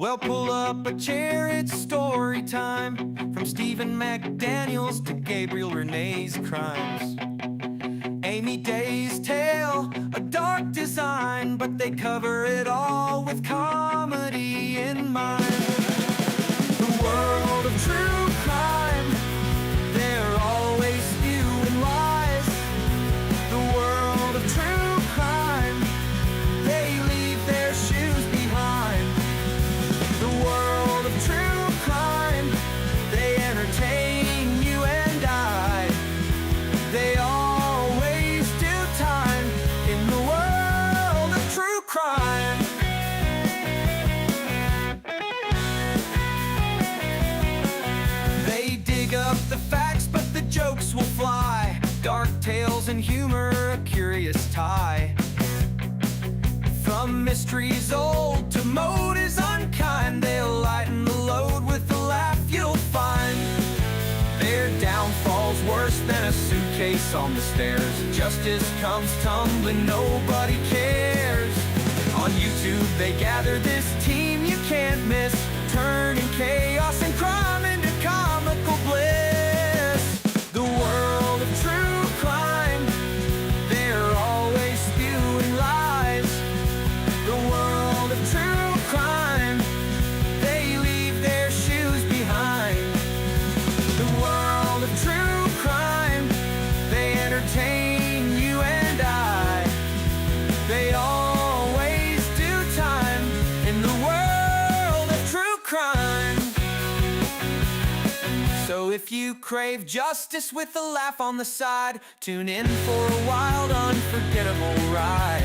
Well, pull up a chair, it's story time. From Stephen McDaniels to Gabriel Renee's crimes. Amy Day's tale, a dark design, but they cover it all with comedy in mind. The world of true crime, they're always spewing lies. The world of true crime, they leave their shoes behind. The world of true crime, they entertain you and I. They always do time in the world of true crime. They dig up the facts, but the jokes will fly. Dark tales and humor, a curious tie. From mysteries old to motives unkind, they'll lighten the load with a laugh you'll find. Their downfall's worse than a suitcase on the stairs. Justice comes tumbling, nobody cares. On YouTube they gather this team you can't miss, turning chaos and crime into comical bliss. The world of true crime, they're always spewing lies. The world of true crime, they leave their shoes behind. The world of true crime, they entertain you and I. They always do time in the world of true crime. So if you crave justice with a laugh on the side, tune in for a wild, unforgettable ride.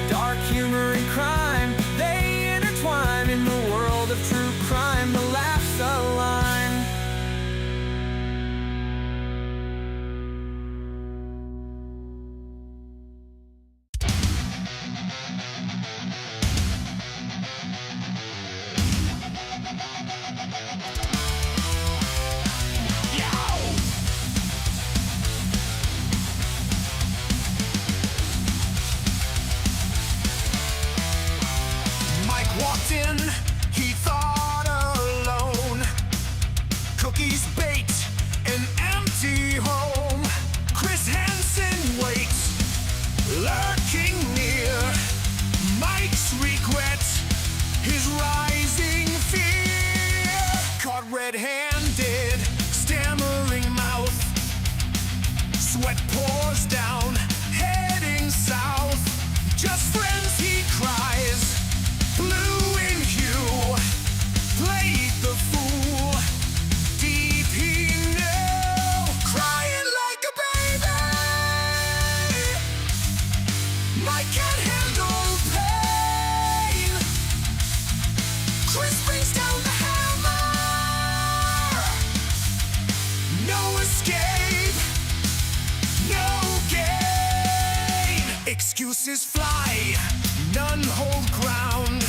Dark humor and crime, they intertwine in the world of true crime. The laughs align. Walked in, he thought alone. Cookies baked, an empty home. Chris Hansen waits, lurking near. Mike's regret, his rising fear. Caught red-handed, stammering mouth. Sweat pours down, heading south. Just friends, he cries. Blue in hue, played the fool. Deep he knew, crying like a baby. Mike can't handle pain. Chris brings down the hammer. No escape, no gain. Excuses fly, none hold ground.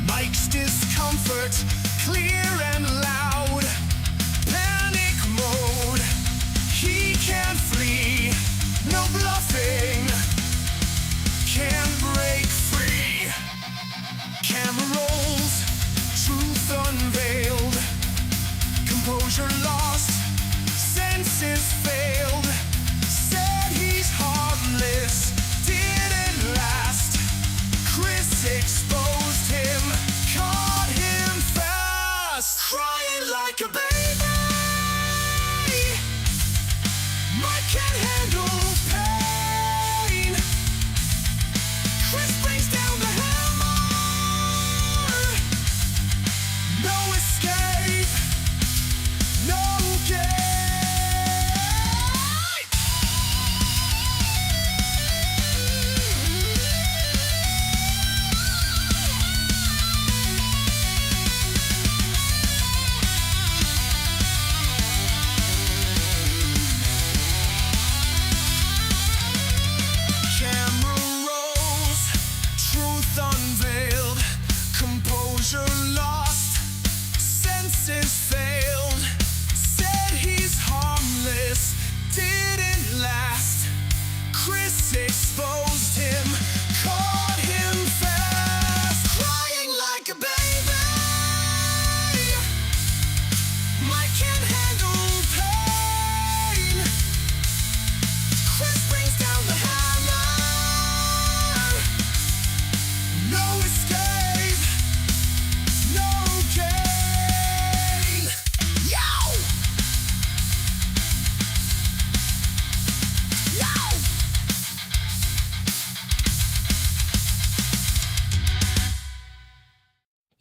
Mike's discomfort, clear and loud. Panic mode, he can't flee. No bluffing, can't break free. Camera rolls, truth unveiled. Composure lost, senses failed. Said he's harmless, didn't last. Chris exposed him, caught him fast. Crying like a baby. Mike can't handle pain.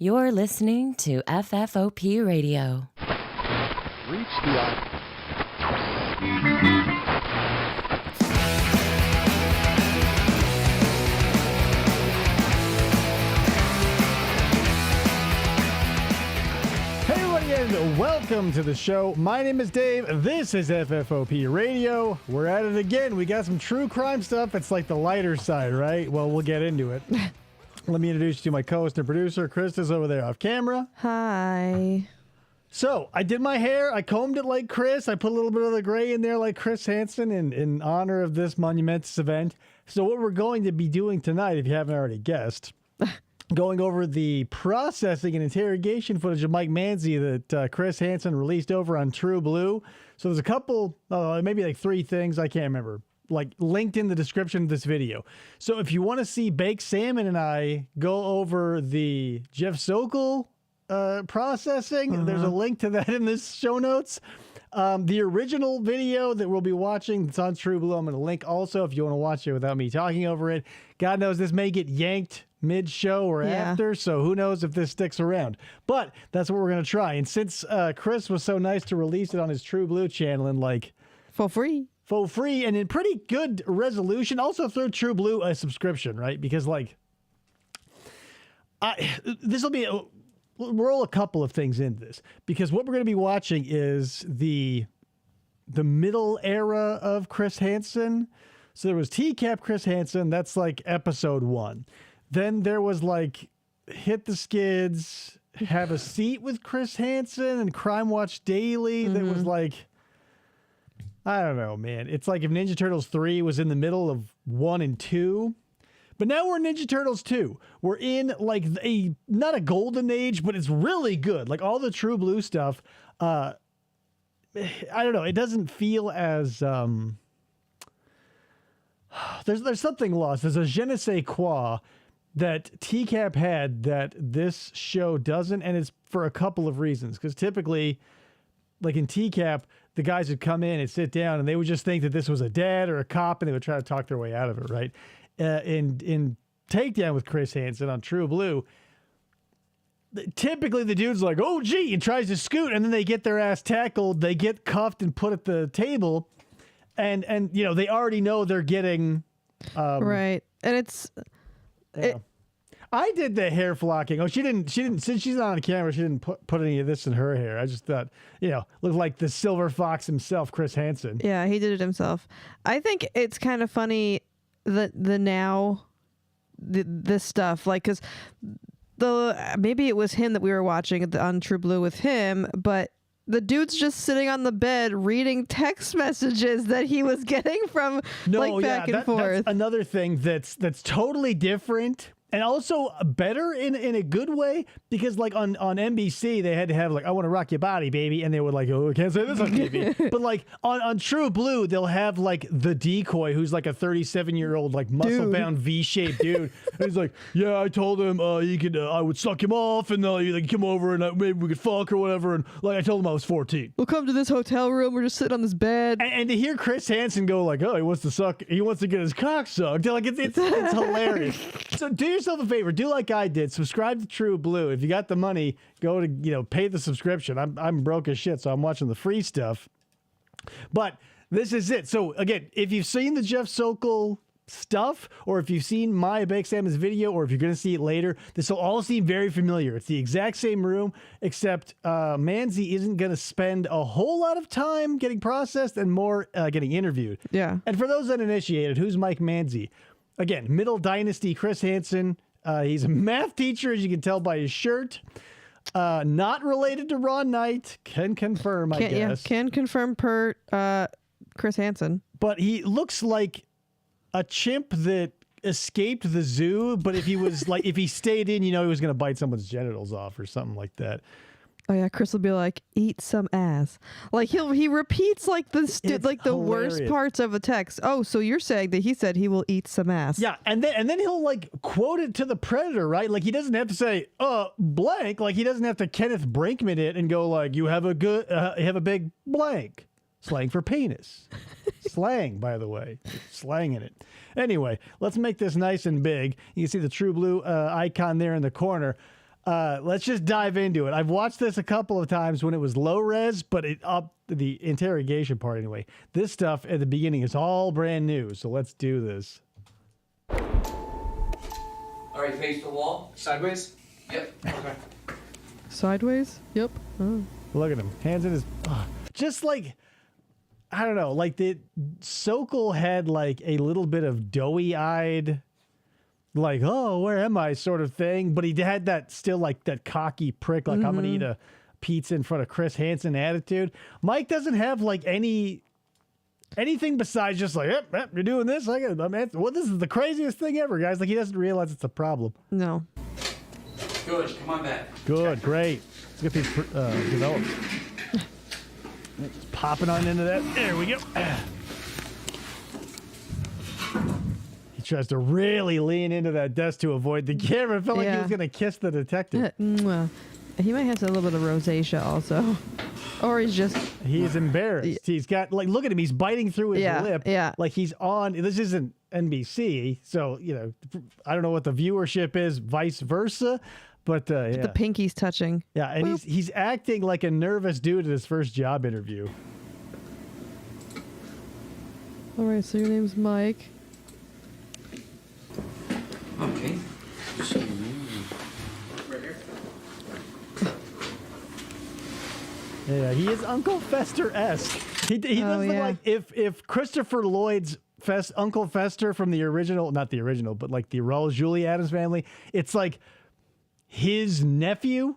You're listening to FFOP Radio. Reach the Hey everybody and welcome to the show. My name is Dave. This is FFOP Radio. We're at it again. We got some true crime stuff. It's like the lighter side, right? Well, we'll get into it. Let me introduce you to my co-host and producer. Krista's over there off camera. Hi. So, I did my hair. I combed it like Chris. I put a little bit of the gray in there like Chris Hansen in honor of this monumentous event. So, what we're going to be doing tonight, if you haven't already guessed, going over the processing and interrogation footage of Mike Manzi that Chris Hansen released over on True Blue. So, there's a couple, maybe like three things. I can't remember. Like linked in the description of this video. So if you want to see Baked Salmon and I go over the Jeff Sokol processing, there's a link to that in this show notes. The original video that we'll be watching, it's on True Blue. I'm going to link also if you want to watch it without me talking over it. God knows this may get yanked mid-show or after, so who knows if this sticks around. But that's what we're going to try. And since Chris was so nice to release it on his True Blue channel and like... For free and in pretty good resolution. Also throw True Blue a subscription, right? Because like, this will be, we'll roll a couple of things into this because what we're going to be watching is the middle era of Chris Hansen. So there was TCAP Chris Hansen. That's like episode 1. Then there was like Hit the Skids, Have a Seat with Chris Hansen and Crime Watch Daily. That was like, I don't know, man. It's like if Ninja Turtles 3 was in the middle of 1 and 2. But now we're in Ninja Turtles 2. We're in like not a golden age, but it's really good. Like all the True Blue stuff. I don't know. It doesn't feel as... There's something lost. There's a je ne sais quoi that TCAP had that this show doesn't. And it's for a couple of reasons. Because typically, like in TCAP... the guys would come in and sit down and they would just think that this was a dad or a cop and they would try to talk their way out of it, right? In Takedown with Chris Hansen on True Blue, typically the dude's like, oh, gee, and tries to scoot and then they get their ass tackled. They get cuffed and put at the table and you know, they already know they're getting... right. And it's... I did the hair flocking. Oh, she didn't, since she's not on camera, she didn't put any of this in her hair. I just thought, looked like the silver fox himself, Chris Hansen. Yeah, he did it himself. I think it's kind of funny that this stuff, like, because maybe it was him that we were watching on True Blue with him, but the dude's just sitting on the bed reading text messages that he was getting from back and forth. That's another thing that's totally different. And also better in a good way because like on NBC they had to have like I want to rock your body baby and they would like I can't say this on TV but like on True Blue they'll have like the decoy who's like a 37-year-old like muscle-bound V-shaped dude and he's like yeah I told him you could I would suck him off and you like come over and maybe we could fuck or whatever and like I told him I was 14. We'll come to this hotel room, we're just sitting on this bed and to hear Chris Hansen go like he wants to get his cock sucked like it's hilarious. So do yourself a favor, do like I did, subscribe to True Blue. If you got the money, go to pay the subscription. I'm broke as shit, so I'm watching the free stuff. But this is it. So again, if you've seen the Jeff Sokol stuff, or if you've seen my Baked Salmon's video, or if you're going to see it later, this will all seem very familiar. It's the exact same room, except Manzi isn't going to spend a whole lot of time getting processed and more getting interviewed. Yeah. And for those uninitiated, who's Mike Manzi? Again, Middle Dynasty Chris Hansen. He's a math teacher, as you can tell by his shirt. Not related to Ron Knight. Can confirm, I guess. Yeah, can confirm per Chris Hansen. But he looks like a chimp that escaped the zoo, but if he was like, if he stayed in, he was going to bite someone's genitals off or something like that. Oh yeah, Chris will be like, "Eat some ass." Like he repeats like the worst parts of a text. Oh, so you're saying that he said he will eat some ass? Yeah, and then he'll like quote it to the predator, right? Like he doesn't have to say blank. Like he doesn't have to Kenneth Brinkman it and go like, "You have a big blank." Slang for penis. Slang, by the way. Slang in it. Anyway, let's make this nice and big. You can see the True Blue icon there in the corner. Let's just dive into it. I've watched this a couple of times when it was low res, but it up the interrogation part anyway. This stuff at the beginning is all brand new, so let's do this. All right, face the wall. Sideways? Yep. Okay. Sideways? Yep. Oh. Look at him, hands in his. Just like, I don't know, like the Sokol had like a little bit of doughy-eyed, like, oh, where am I sort of thing, but he had that still like that cocky prick, like I'm gonna eat a pizza in front of Chris Hansen attitude. Mike doesn't have like anything besides just like, yep, you're doing this. Well, this is the craziest thing ever, guys. Like he doesn't realize it's a problem. No. Good. Come on back. Good, great. Let's get these developed. Just popping on into that. There we go. He tries to really lean into that desk to avoid the camera. It felt like he was going to kiss the detective. He might have a little bit of rosacea also. Or he's just... He's embarrassed. He's got, like, look at him. He's biting through his lip. Yeah. Like he's on, this isn't NBC, so, you know, I don't know what the viewership is, vice versa. But yeah. The pinky's touching. Yeah, and he's acting like a nervous dude at his first job interview. All right, so your name's Mike. Okay. Right here. Yeah, he is Uncle Fester-esque. He does look like if Christopher Lloyd's Uncle Fester from the original, not the original, but like the Raul Julia Adams Family, it's like his nephew.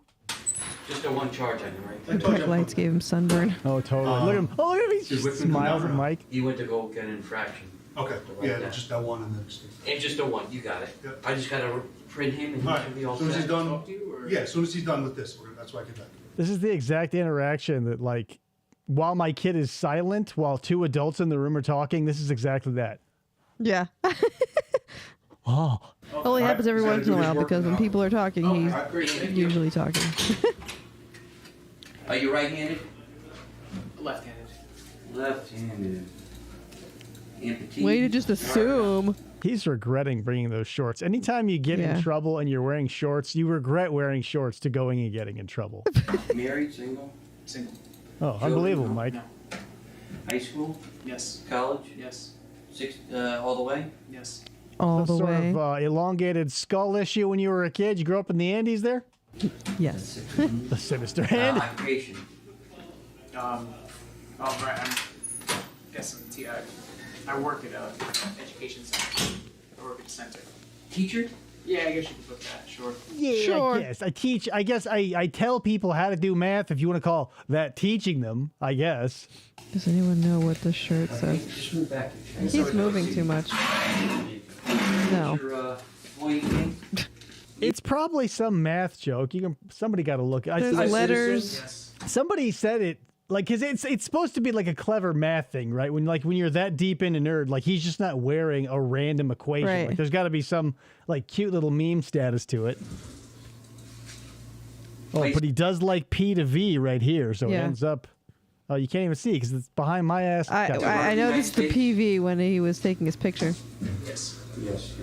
Just a one charge on him, right? The bright lights gave him sunburn. Oh, totally. Look at him. Oh, look at him. He just smiles at Mike. You went to go get an infraction. Okay. Yeah, just that one and then. And just a one. You got it. Yep. I just got to print him and he All right. should be all As soon as he's set. done. Talk to you, or- Yeah, as soon as he's done with this, that's why I get back. This is the exact interaction that, like, while my kid is silent, while two adults in the room are talking, this is exactly that. Yeah. Oh. Only happens every He's gotta once in a do his while work because when now. people are talking, he's All right, great. Thank you. usually talking. Are you right-handed? Left-handed. Left-handed. Amputee. Way to just assume. He's regretting bringing those shorts. Anytime you get in trouble and you're wearing shorts, you regret wearing shorts to going and getting in trouble. Married, single, Single. Oh, unbelievable, Mike. No. high school, Yes. college, Yes. All the way? Yes. All Some the sort way. of elongated skull issue when you were a kid. You grew up in the Andes there? Yes. The sinister hand. Occupation. Oh, right. I'm guessing I work at a education center. I work at a center. Teacher? Yeah, I guess you could put that. Sure. Yeah, Sure. I guess. I teach. I guess I tell people how to do math, if you want to call that teaching them, I guess. Does anyone know what the shirt says? Just move back. He's moving too much. No. Your employee name? It's probably some math joke. Somebody got to look. There's Citizen? letters. Yes. Somebody said it like because it's supposed to be like a clever math thing, right? When you're that deep into nerd, like he's just not wearing a random equation. Right. Like there's got to be some like cute little meme status to it. Oh, Please. but he does like P to V right here, so it Yeah. ends up. Oh, you can't even see because it's behind my ass. Gotcha. I noticed the PV when he was taking his picture. Yes. Yes.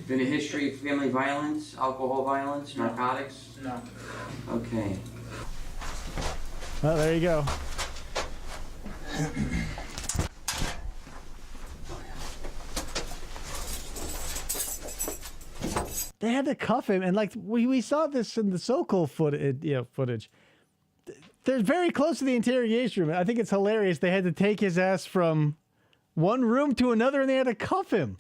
Been a history of family violence, alcohol violence, narcotics? No. Okay. Well, there you go. They had to cuff him, and like we saw this in the Sokol footage. They're very close to the interrogation room. I think it's hilarious. They had to take his ass from one room to another, and they had to cuff him.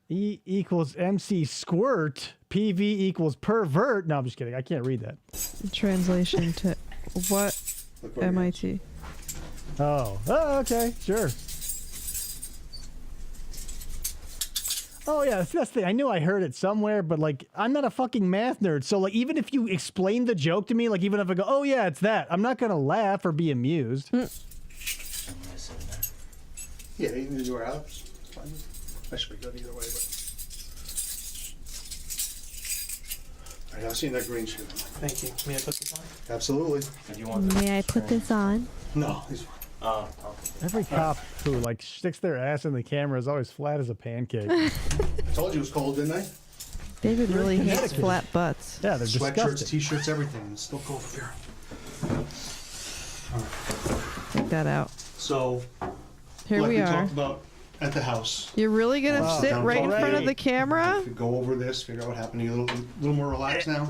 E equals MC squirt. PV equals pervert. No, I'm just kidding. I can't read that. Translation to what? Look where he is. MIT. Oh, okay, sure. Oh yeah, that's the thing. I knew I heard it somewhere, but like, I'm not a fucking math nerd. So like, even if you explain the joke to me, like even if I go, oh yeah, it's that, I'm not gonna laugh or be amused. Yeah, you can do your Alex. Fine. That should be good either way, but. All right, I'll see you in that green suit. Thank you. May I put this on? Absolutely. Do you want May I put this on? No, he's fine. okay. Every cop who like sticks their ass in the camera is always flat as a pancake. I told you it was cold, didn't I? David really hates Connecticut. flat butts. Yeah, they're Sweatshirts, disgusting. t-shirts, everything. It's still cold up here. Take that out. So, Here like we we are. talked about at the house. You're really gonna Wow. sit Down right in front of already. the camera? If you go over this, figure out what happened. Are you a little more relaxed now?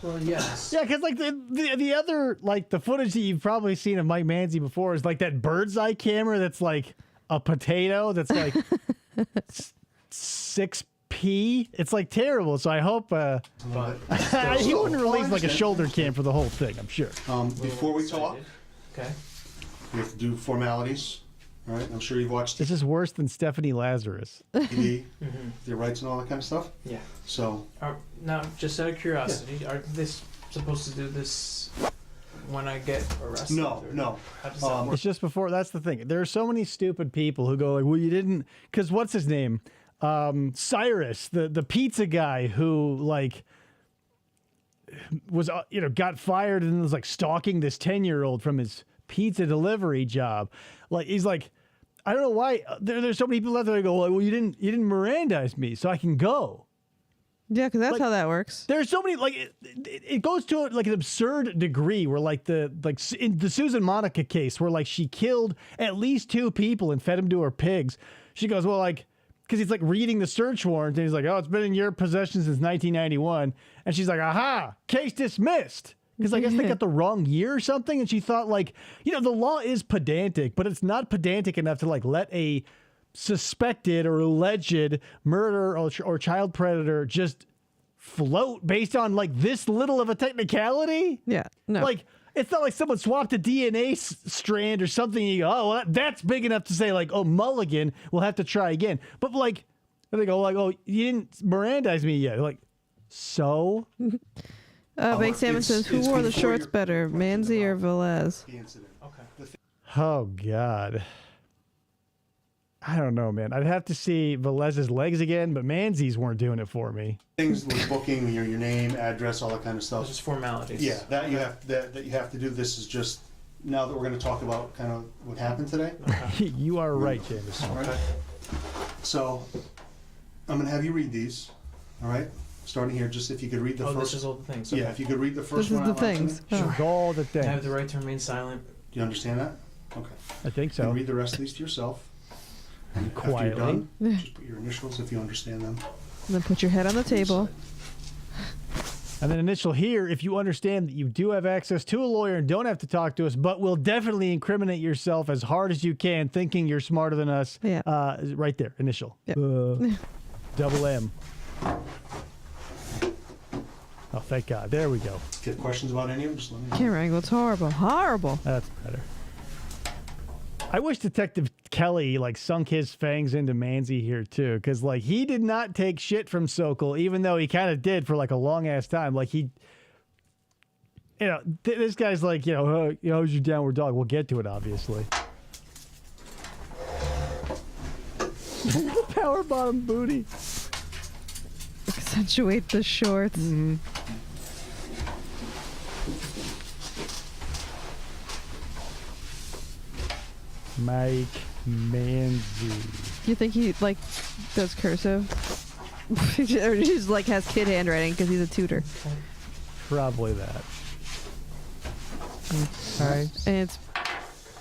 Well, yes. Yeah, because like the other like the footage that you've probably seen of Mike Manzi before is like that bird's eye camera that's like a potato that's like 6p. It's like terrible. So I hope But he wouldn't release like a understand. shoulder cam for the whole thing. I'm sure. Before we talk, Okay. we have to do formalities. All right. I'm sure you've watched This is worse than Stephanie Lazarus. TV, their rights and all that kind of stuff. Yeah. So, Now, just out of curiosity, are they supposed to do this when I get arrested? no, or no. How does that work? It's just before. That's the thing. There are so many stupid people who go like, "Well, you didn't," because what's his name? Cyrus, the pizza guy who like was got fired and was like stalking this 10-year-old from his pizza delivery job. Like he's like, I don't know why there's so many people out there that go like, "Well, you didn't Mirandize me, so I can go." Yeah, because that's Like- how that works. There's so many like it goes to like an absurd degree where like in the Susan Monica case where like she killed at least 2 people and fed them to her pigs. She goes, well, like, because he's like reading the search warrant and he's like, oh, it's been in your possession since 1991, and she's like, aha, case dismissed. Because I guess they got the wrong year or something, and she thought like, the law is pedantic, but it's not pedantic enough to like let a suspected or alleged murder or child predator just float based on like this little of a technicality. Yeah, no. Like it's not like someone swapped a DNA strand or something. And you go, oh, well, that's big enough to say like, oh, Mulligan, we'll have to try again. But like, they go like, oh, you didn't Mirandize me yet. Like, so Bake Salmon says, who it's wore the before shorts better, Manzi or Velez? the incident. Okay. oh god. I don't know, man. I'd have to see Velez's legs again, but Manzi's weren't doing it for me. Things like booking, your name, address, all that kind of Those stuff. just formalities. Yeah, that you have to do. This is just now that we're going to talk about kind of what happened today. You are right, James. All right. So I'm going to have you read these. All right. Starting here, just if you could read the Oh, first. this is all the things. Yeah, Okay. if you could read the first This is one the out loud to me. things. Sure. Oh. All the I things. have the right to remain silent. Do you understand that? Okay. I think You can so. read the rest of these to yourself. And after you're Quietly. done, just put your initials if you understand them. And then put your head on the table. And then initial here, if you understand that you do have access to a lawyer and don't have to talk to us, but will definitely incriminate yourself as hard as you can, thinking you're smarter than us. Yeah. Right there, initial. Yep. Double M. Oh, thank God. There we go. If you have questions about any of them, just let me know. Camera angle, it's horrible. Horrible. That's better. I wish Detective Kelly like sunk his fangs into Manzi here too, because like he did not take shit from Sokol, even though he kind of did for like a long ass time. Like he, this guy's like, who's your downward dog? We'll get to it, obviously. Power bottom booty. Accentuate the shorts. Mike Manzi. Do you think he like does cursive? Or he's like has kid handwriting because he's a tutor. Probably that. All right. And it's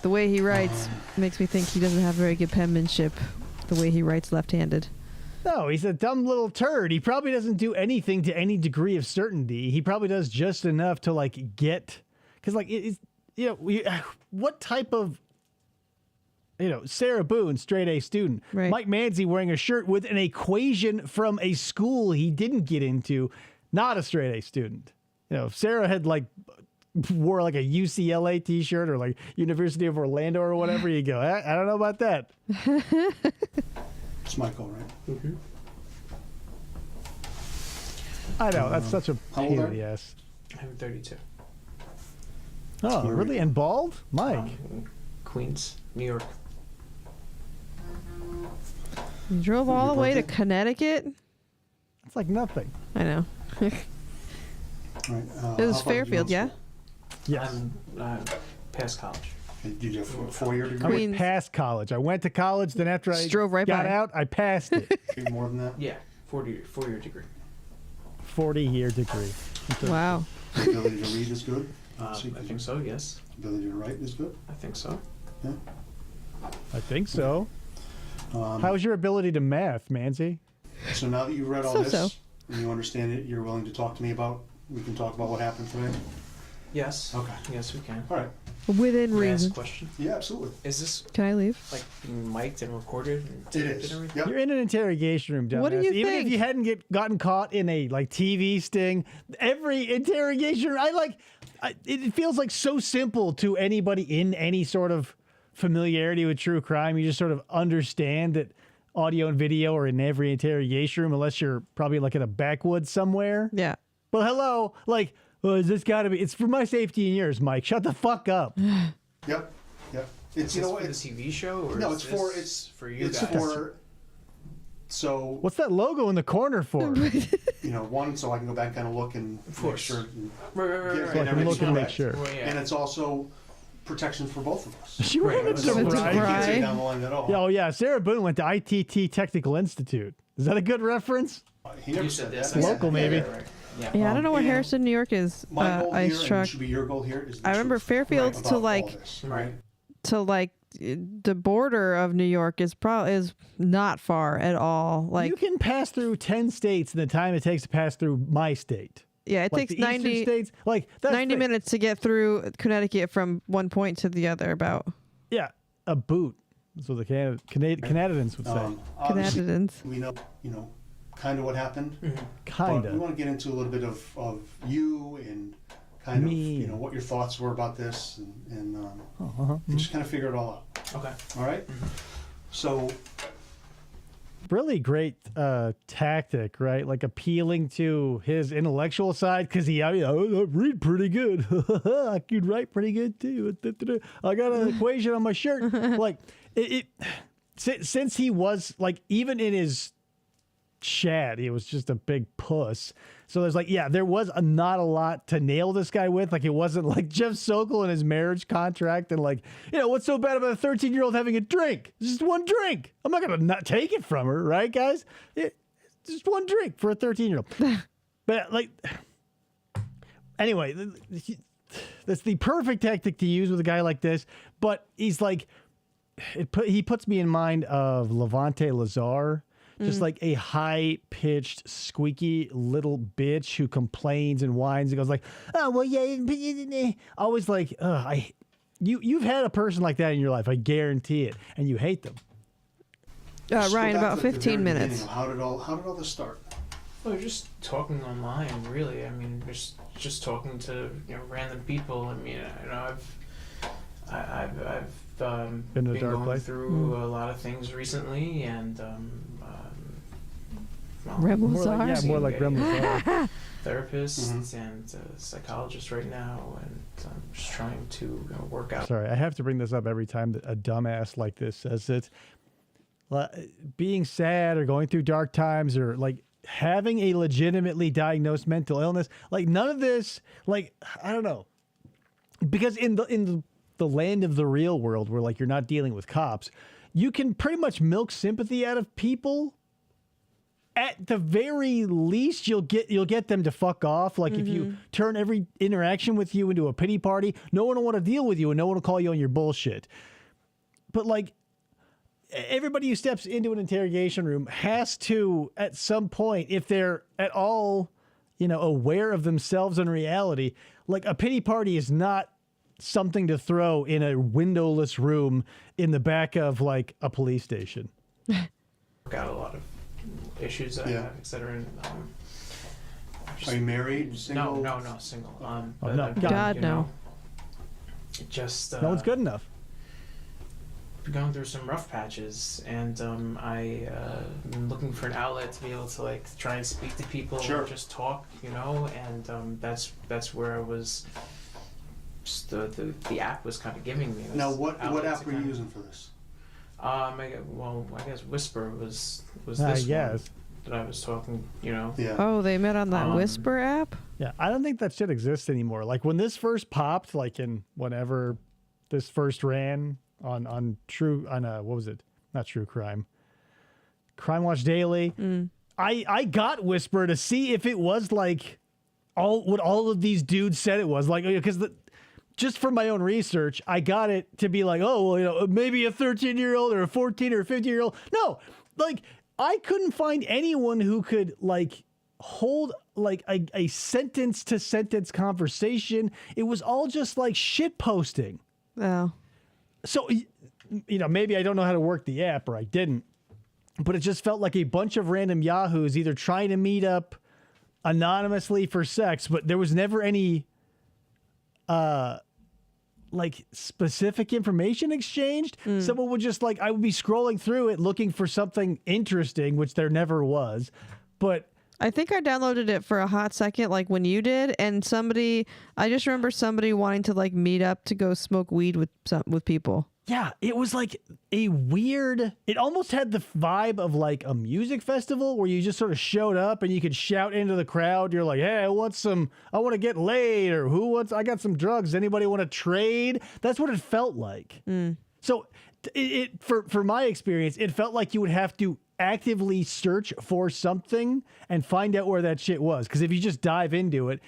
the way he writes makes me think he doesn't have very good penmanship. The way he writes left-handed. No, he's a dumb little turd. He probably doesn't do anything to any degree of certainty. He probably does just enough to like get, because like it's what type of Sarah Boone, straight A student, Right. Mike Manzi wearing a shirt with an equation from a school he didn't get into, not a straight A student. If Sarah had like wore like a UCLA t-shirt or like University of Orlando or whatever, you go, I don't know about that. It's Michael, right? I know, that's such a How old pain are in the you? ass. I'm 32. Oh, Where really? we- And bald? Mike. Queens, New York. You drove all the way to Connecticut. It's like nothing. I know. All right. It was how far did you Fairfield, go yeah. to school? Yes. I'm past college. Okay, did you have a 4-year degree? I went Queens. past college. I went to college, then after I Just drove right got by. out, I passed it. Okay, more than that? Yeah, four-year degree. 40-year degree. Wow. The ability to read is good. I think so, yes. Ability to write is good. I think so. Yeah. I think so. How's your ability to math, Manzi? So now that you've read all So-so. this and you understand it, you're willing to talk to me about. We can talk about what happened today. Yes. Okay. Yes, we can. All right. Within Can I ask a reason. question? Yeah, absolutely. Is this Can I leave? like being mic'd and recorded and It taped is. and everything? Yep. You're in an interrogation room, dumbass. What do you Even think? if you hadn't gotten caught in a like TV sting, every interrogation room, it feels like so simple to anybody in any sort of familiarity with true crime. You just sort of understand that audio and video are in every interrogation room, unless you're probably like in a backwoods somewhere. Yeah. But hello, like, is this got to be? It's for my safety and yours, Mike. Shut the fuck up. Yep. Yep. It's Is you this know for what? the TV show or No, is this for you it's guys? for. So What's that logo in the corner for? one, so I can go back and kind of look and make course. sure. And, Right, right, right, get right. So I can everything look and make correct. sure. Well, yeah. And it's also protection for both of us. She Right, wanted it's to a So It's a I brag. can't say Right. down the line at all. Yeah, oh yeah, Sarah Boone went to ITT Technical Institute. Is that a good reference? He never You said said that. this. Local, maybe. Right, right. Yeah. Yeah, I don't know where and Harrison, New York is. My goal Ice here, and truck it should be your goal here, is the I remember truth Fairfield's to, about all like- this, Right. to like the border of New York is not far at all. Like, You can pass through 10 states in the time it takes to pass through my state. yeah, it Like takes the eastern 90 states, like that's 90 the- minutes to get through Connecticut from one point to the other. About Yeah, a boot. That's what the Canadians would say. Obviously, Canadians. we know, kind of what happened. But we Kinda. want to get into a little bit of you and kind Me. of, what your thoughts were about this and just kind of figure it all out. Okay. All right? So, Really great tactic, right? Like appealing to his intellectual side because I read pretty good. I could write pretty good too. I got an equation on my shirt. Like since he was like even in his chat, he was just a big puss. So there's like, there was not a lot to nail this guy with. Like it wasn't like Jeff Sokol and his marriage contract and like, what's so bad about a 13-year-old having a drink? It's just one drink. I'm not going to not take it from her, right, guys? It's just one drink for a 13-year-old. But like, anyway, that's the perfect tactic to use with a guy like this. But he's like, he puts me in mind of Levante Lazar. Just like a high-pitched, squeaky little bitch who complains and whines and goes like, "Oh well, yeah." Always like, you've had a person like that in your life, I guarantee it, and you hate them. just go Ryan, back about to the 15 very minutes. beginning. How did all this start? Well, just talking online, really. I mean, just talking to random people. I mean, I've Been in a been dark going place? through a lot of things recently, and Rebel More like, Czars? more like Rem Lazar. therapist and psychologist right now, and I'm just trying to work out. Sorry, I have to bring this up every time that a dumbass like this says it. Being sad or going through dark times or like having a legitimately diagnosed mental illness, like none of this, like I don't know, because in the land of the real world where like you're not dealing with cops, you can pretty much milk sympathy out of people. At the very least, you'll get them to fuck off. Like if you turn every interaction with you into a pity party, no one will want to deal with you and no one will call you on your bullshit. But like everybody who steps into an interrogation room has to, at some point, if they're at all, aware of themselves and reality, like a pity party is not something to throw in a windowless room in the back of like a police station. Got a lot of issues that I Yeah. have, etc. Are you married? Single? No, single. Oh, no. God, you no. know, just No one's good enough. been going through some rough patches, and I'm looking for an outlet to be able to like try and speak to people, Sure. and just talk, and that's where I was. Just the app was kind of giving me. This Now, what outlet app to were you kind of- using for this? I guess Whisper was I this guess. one that I was talking. Yeah. Oh, they met on that Um, Whisper app? Yeah, I don't think that shit exists anymore. Like when this first popped, like in whenever this first ran on what was it? Not True Crime. Crime Watch Daily. I got Whisper to see if it was like what all of these dudes said it was. Like, because just for my own research, I got it to be like, oh, well, you know, maybe a 13-year-old or a 14 or a 15-year-old. No, like, I couldn't find anyone who could, like, hold, like, a sentence-to-sentence conversation. It was all just, like, shit posting. Oh. So, you know, maybe I don't know how to work the app, or I didn't. But it just felt like a bunch of random yahoos either trying to meet up anonymously for sex, but there was never any like specific information exchanged. Someone would just like, I would be scrolling through it looking for something interesting, which there never was. But I think I downloaded it for a hot second, like when you did, and I just remember somebody wanting to like meet up to go smoke weed with people. yeah, it was like a weird, it almost had the vibe of like a music festival where you just sort of showed up and you could shout into the crowd. You're like, hey, I want to get laid, or I got some drugs. Anybody want to trade? That's what it felt like. So for my experience, it felt like you would have to actively search for something and find out where that shit was. Because if you just dive into it,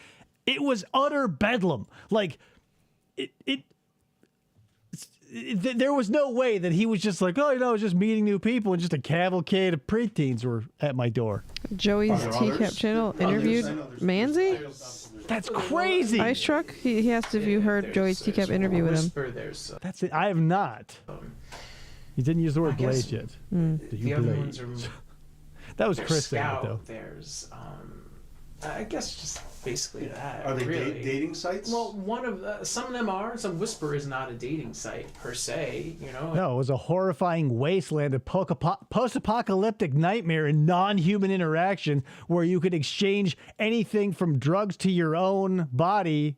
it was utter bedlam. Like there was no way that he was just like, oh, you know, I was just meeting new people, and just a cavalcade of preteens were at my door. Joey's Teacup channel interviewed Manzi? That's crazy. Ice Truck? He asked if you heard Joey's Teacup interview with him. Whisper, there's That's it. I have not. You didn't use the word I guess blaze yet. the other ones are That was there's Chris saying it, Scout, though. there's I guess just basically that. Are they really. dating sites? Well, some of them are. Some Whisper is not a dating site per se, you know. No, it was a horrifying wasteland of post-apocalyptic nightmare and non-human interaction where you could exchange anything from drugs to your own body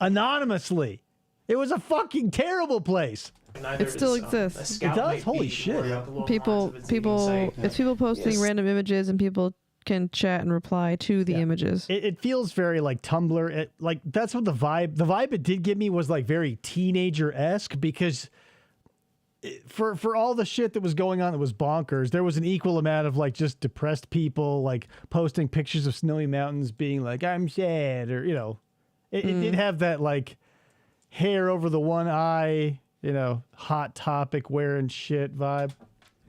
anonymously. It was a fucking terrible place. Neither It still does, exists. a Scout It does? might Holy be shit. more Yeah. along the People, lines of a dating site. it's people posting Yes. random images, and people can chat and reply to the images. It feels very like Tumblr. Like that's what the vibe it did give me was like very teenager-esque, because for all the shit that was going on that was bonkers, there was an equal amount of like just depressed people like posting pictures of snowy mountains being like, I'm sad, or, you know, it did have that like hair over the one eye, you know, hot topic wearing shit vibe.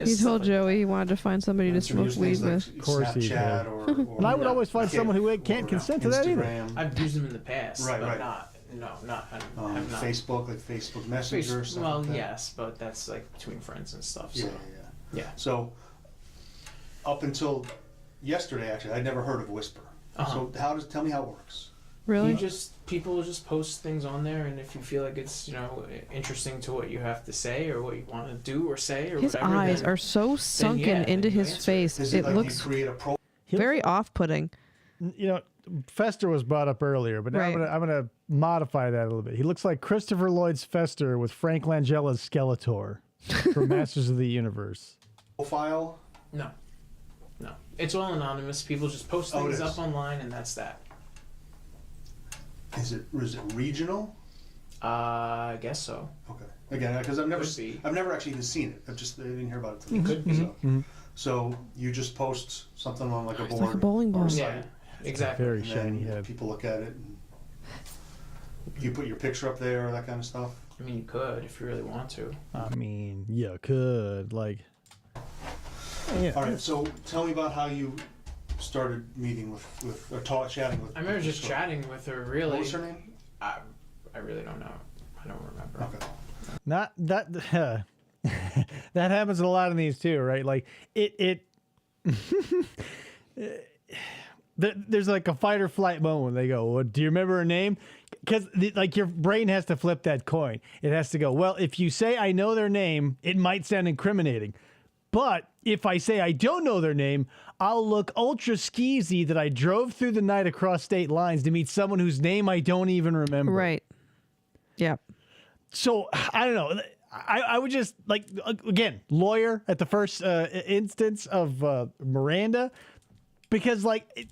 He told Joey he wanted to find somebody to So we smoke use weed things like with. Of course he Snapchat did. or And I would always find someone who can't consent to that either. Instagram, I've used them in the past, Right, but right. not. Have not. Facebook, like Facebook Messenger. Stuff Well, like that. yes, but that's like between friends and stuff. Yeah, So. yeah. Yeah. So up until yesterday, actually, I'd never heard of Whisper. Uh-huh. So tell me how it works. Really? People just post things on there, and if you feel like it's, you know, interesting to what you have to say or what you want to do or say or His whatever, eyes then- are so sunken yeah, into then you his answer. face. Is It like looks you create a profile? very off-putting. You know, Fester was brought up earlier, but now Right. I'm gonna modify that a little bit. He looks like Christopher Lloyd's Fester with Frank Langella's Skeletor from Masters of the Universe. No. It's all anonymous. People just post Oh, it things is. up online, and that's that. Is it regional? I guess so. Okay. Again, because I've never Could be. actually even seen it. I didn't hear about it. Till Could be. So you just post something on like a It's board like a bowling or ball. site, Yeah, exactly. Very and shiny then head. people look at it. And you put your picture up there, or that kind of stuff. I mean, you could if you really want to. I mean, you could like. Yeah. All right. So tell me about how you started meeting with or chatting with. I remember just Whisper. chatting with her. Really, What was her name? I really don't know. I don't remember. Okay. Not that. That happens a lot in these too, right? Like it. There's like a fight or flight moment when they go, well, do you remember her name? Because like your brain has to flip that coin. It has to go, well, if you say I know their name, it might sound incriminating. But if I say I don't know their name, I'll look ultra skeezy that I drove through the night across state lines to meet someone whose name I don't even remember. Right. Yeah. So I don't know. I would just like, again, lawyer at the first instance of Miranda, because like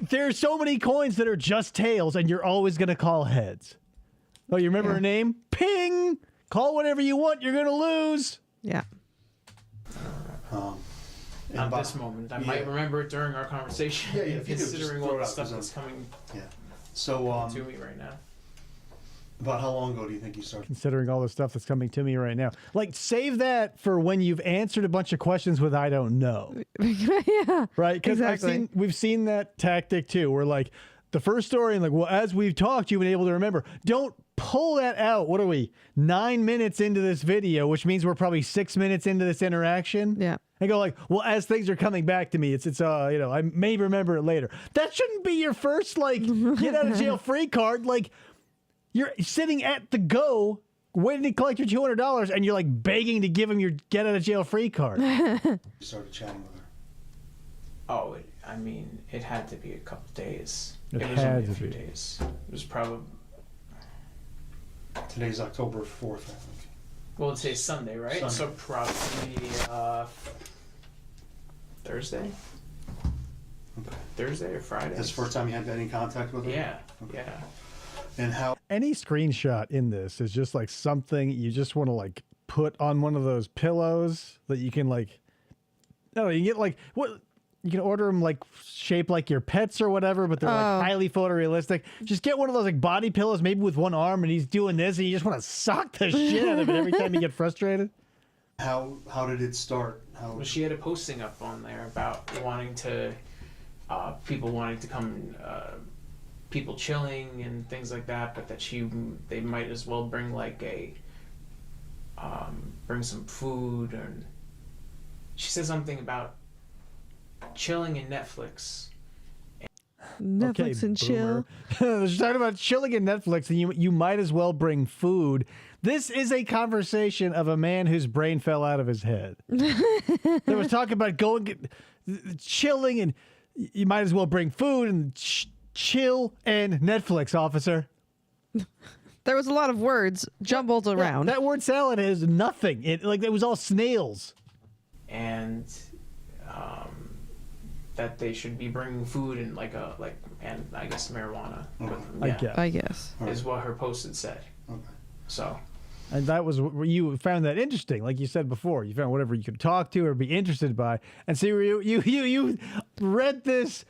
there are so many coins that are just tails, and you're always gonna call heads. Oh, you remember her name? Ping. Call whatever you want. You're gonna lose. Yeah. Not this moment. I might remember it during our conversation. Yeah, if you do, just considering throw all it the out, stuff 'cause that's coming Yeah. So, to me right now. about how long ago do you think you started? Considering all the stuff that's coming to me right now. Like, save that for when you've answered a bunch of questions with I don't know. Yeah. Right? Because Exactly. we've seen that tactic too, where like the first story and like, well, as we've talked, you've been able to remember. Don't pull that out. What are we? 9 minutes into this video, which means we're probably 6 minutes into this interaction. Yeah. And go like, well, as things are coming back to me, it's I may remember it later. That shouldn't be your first like get out of jail free card. Like, you're sitting at the go waiting to collect your $200 and you're like begging to give him your get out of jail free card. You started chatting with her. Oh, it had to be a couple days. It was had only to a few be. days. It was probably, Today's October 4th, I think. well, today's Sunday, right? Sunday. So probably Thursday? Okay. Thursday or Friday? That's the first time you had any contact with her? Yeah, yeah. And how? Any screenshot in this is just like something you just want to like put on one of those pillows that you can like, I don't know, you get like, what, you can order them like shaped like your pets or whatever, but they're like highly photorealistic. Just get one of those like body pillows, maybe with one arm, and he's doing this, and you just want to sock the shit out of it every time you get frustrated. How did it start? Well, she had a posting up on there about wanting to, people wanting to come, people chilling and things like that, but that they might as well bring like bring some food, and she said something about chilling and Netflix. Netflix and chill. She's talking about chilling in Netflix, and you might as well bring food. This is a conversation of a man whose brain fell out of his head. There was talk about chilling, and you might as well bring food and chill and Netflix, officer. There was a lot of words jumbled around. That word salad is nothing. It was all snails. And that they should be bringing food and and I guess marijuana. Okay. I guess. Is what her post had said. Okay. So. And that was you found that interesting, like you said before. You found whatever you could talk to or be interested by. And see, you read this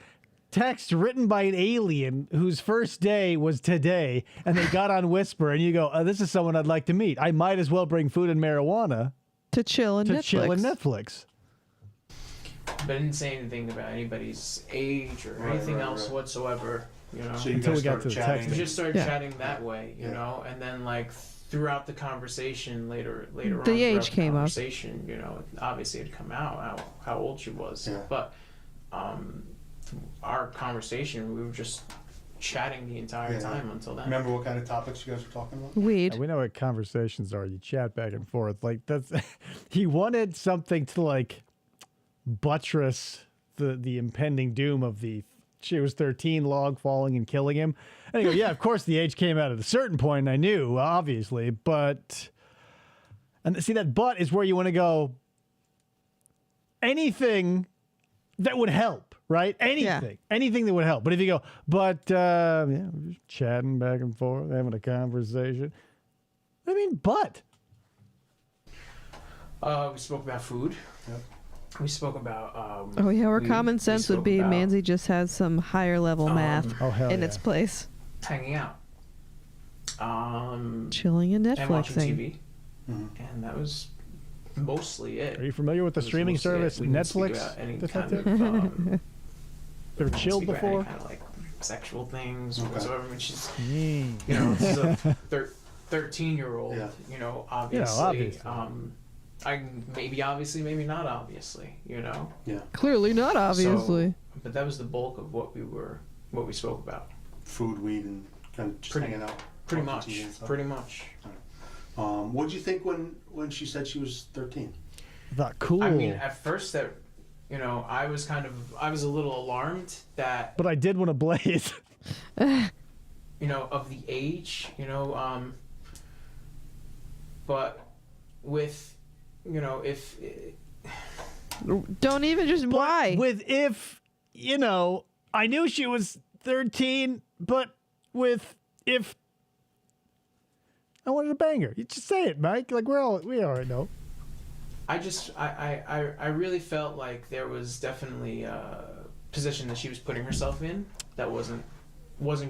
text written by an alien whose first day was today, and they got on Whisper, and you go, "This is someone I'd like to meet. I might as well bring food and marijuana To chill and Netflix. chill in Netflix." But I didn't say anything about anybody's age or Right, anything right, else right. whatsoever. You know. So you Until guys we got started to the chatting. text. We just started Yeah. chatting that way, you Yeah. know, and then like throughout the conversation later on, The throughout age the came up. conversation, you know, obviously it come out how old she was, Yeah. but our conversation, we were just chatting the entire Yeah. time until then. Remember what kind of topics you guys were talking about? Weed. We know what conversations are. You chat back and forth. Like that's he wanted something to like buttress the impending doom of the she was 13 log falling and killing him. And you go, yeah, of course the age came out at a certain point, and I knew, obviously, but and see that but is where you want to go anything that would help, right? Anything that would help. But if you go, but yeah, we're just chatting back and forth, having a conversation. I mean, but We spoke about food. Yep. We spoke about. Oh yeah, where we- common we sense would spoke be about Manzi just has some higher level math oh hell in yeah. its place. hanging out. Chilling and And watching Netflixing. TV. And that was mostly it. Are you familiar with the It was streaming mostly it. service We didn't speak Netflix? about any Detective? kind of, Ever we didn't chilled speak about any before? kind of like sexual things Okay. whatsoever. I mean, she's, Mm. you know, this is a 13-year-old, Yeah. you know, obviously. obviously. I maybe obviously, maybe not obviously, you know. Yeah. Clearly not obviously. So, but that was the bulk of what we spoke about. Food, weed, and kind of just Pretty- hanging out. Pretty watching much. TV and stuff. Pretty much. What'd you think when she said she was 13? That cool. I mean, at first that, you know, I was a little alarmed that, but I did want to blaze. you know, of the age, you know, but with, you know, if Don't even just why. With if, you know, I knew she was 13, but with if I wanted to bang her. You just say it, Mike. Like we already know. I really felt like there was definitely a position that she was putting herself in that wasn't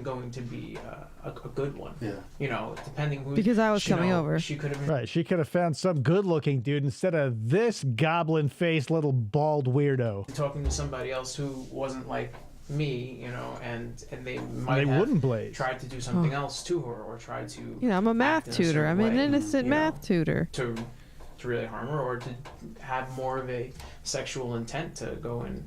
going to be a good one. Yeah. You know, depending who. Because I was coming over. She could have. Right. She could have found some good-looking dude instead of this goblin-faced little bald weirdo. Talking to somebody else who wasn't like me, you know, and they might They have wouldn't blaze. tried to do something else to her or tried to. You know, I'm a math act in a tutor. certain I'm an way, innocent you know, math tutor. To really harm her or to have more of a sexual intent to go in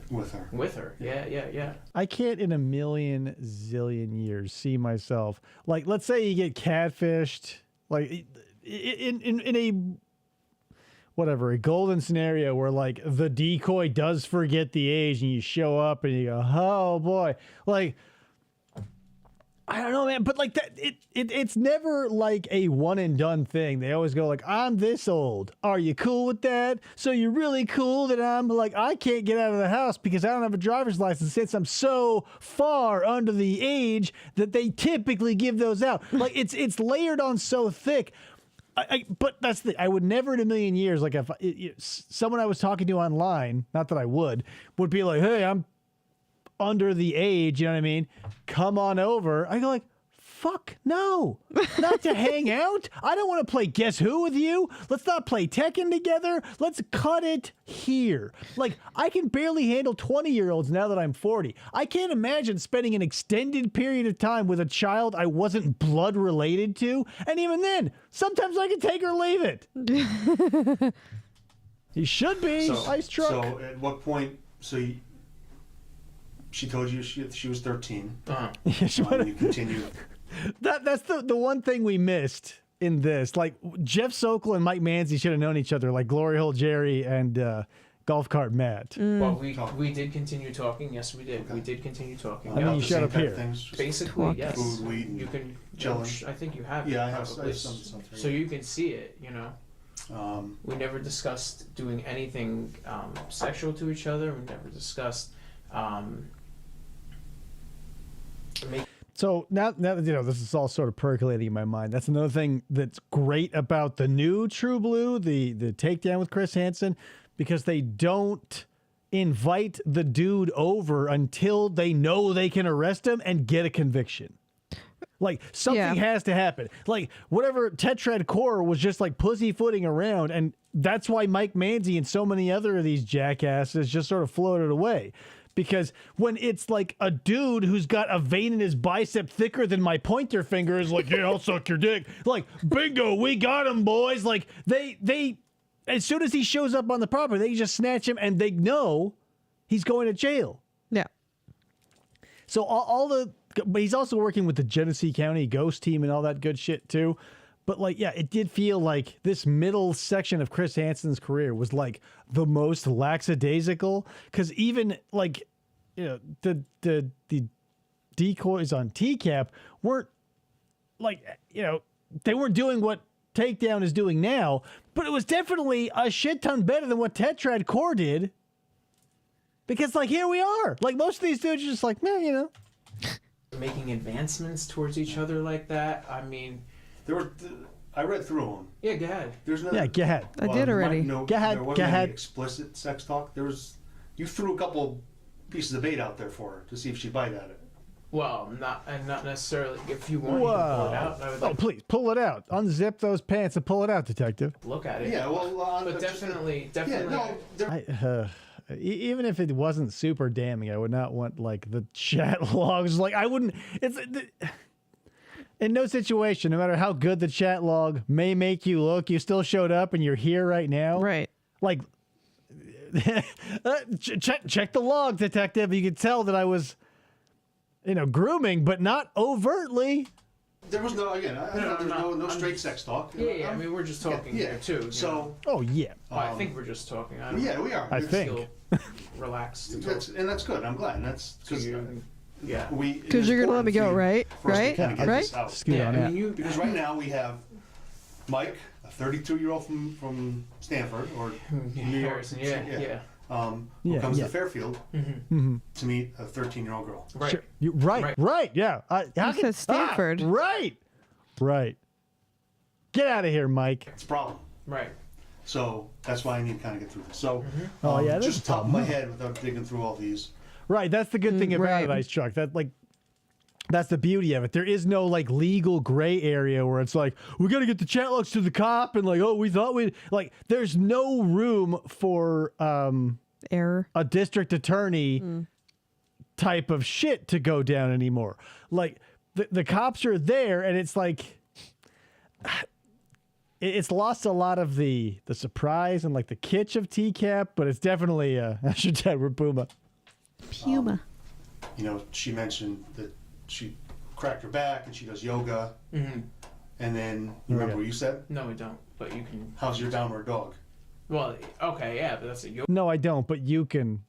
With her. with her. Yeah. I can't in a million zillion years see myself like, let's say you get catfished, like in a whatever, a golden scenario where like the decoy does forget the age and you show up and you go, oh boy, like I don't know, man, but like that, it's never like a one and done thing. They always go like, I'm this old. Are you cool with that? So you're really cool that I'm like, I can't get out of the house because I don't have a driver's license since I'm so far under the age that they typically give those out. Like it's layered on so thick. But that's I would never in a million years, like if someone I was talking to online, not that I would be like, hey, I'm under the age, you know what I mean? Come on over. I go like, fuck no, not to hang out. I don't want to play Guess Who with you. Let's not play Tekken together. Let's cut it here. Like, I can barely handle 20-year-olds now that I'm 40. I can't imagine spending an extended period of time with a child I wasn't blood related to. And even then, sometimes I can take or leave it. He should be. Ice truck. So at what point, she told you she was 13. You continue. That's the one thing we missed in this. Like, Jeff Sokol and Mike Manzi should have known each other, like Glory Hole Jerry and Golf Cart Matt. Well, we did continue talking. Yes, we did. Okay. We did continue talking. I mean, you shut up here. Basically, yes. Food, weed, and you can. chilling. I think you have. Yeah, it, I have probably. some. So you can see it. You know. We never discussed doing anything sexual to each other. We never discussed. So now that you know, this is all sort of percolating in my mind. That's another thing that's great about the new True Blue, the takedown with Chris Hansen, because they don't invite the dude over until they know they can arrest him and get a conviction. Like, something has to happen. Like, whatever Tetrad Core was just like pussyfooting around, and that's why Mike Manzi and so many other of these jackasses just sort of floated away. Because when it's like a dude who's got a vein in his bicep thicker than my pointer finger is like, yeah, I'll suck your dick. Like, bingo, we got him, boys. Like, they as soon as he shows up on the property, they just snatch him and they know he's going to jail. Yeah. So but he's also working with the Genesee County Ghost Team and all that good shit too. But like, yeah, it did feel like this middle section of Chris Hansen's career was like the most lackadaisical. Because even like, you know, the decoys on TCAP weren't like, you know, they weren't doing what Takedown is doing now, but it was definitely a shit ton better than what Tetrad Core did. Because like, here we are. Like, most of these dudes are just like, man, you know. Making advancements towards each other like that. I mean, I read through them. Yeah, go ahead. There's no. Yeah, go ahead. I did already. Go ahead. There wasn't any explicit sex talk. You threw a couple pieces of bait out there for her to see if she'd bite at it. Well, not necessarily. If you want, you can pull it out. I would Please pull it out. Unzip those pants and pull it out, detective. look at it. Yeah, well, but definitely. Yeah, no, even if it wasn't super damning, I would not want like the chat logs. Like, I wouldn't. It's in no situation, no matter how good the chat log may make you look, you still showed up and you're here right now. Right. Like, check the log, detective. You could tell that I was, you know, grooming, but not overtly. There was no straight sex talk. Yeah. I mean, we're just talking here too. So. Oh yeah. Well, I think we're just talking. Yeah, we are. I think. Still relaxed. And that's good. I'm glad. And that's because because you're gonna let me go, right? Right? Scoot on out. Because right now we have Mike, a 32-year-old from Stanford or New York. Harrison, yeah. Who comes to Fairfield to meet a 13-year-old girl. Right. Sure. Right. Yeah. He says Stanford. Right. Get out of here, Mike. It's a problem. Right. So that's why I need to kind of get through this. So, Oh, yeah, that's just a top of problem. my head without digging through all these. Right, that's the good thing about right. it, Ice Truck. That's the beauty of it. There is no like legal gray area where it's like we got to get the chat logs to the cop and like, oh, we thought we like. There's no room for Error. a district attorney type of shit to go down anymore. Like the cops are there, and it's like it's lost a lot of the surprise and like the kitsch of TCAP, but it's definitely I should tell we're Puma. Puma. You know, she mentioned that she cracked her back and she does yoga. Mm-hmm. And then, you remember what you said? No, we don't. But you can. How's your downward dog? Well, okay, yeah, but that's a yoga. No, I don't, but you can.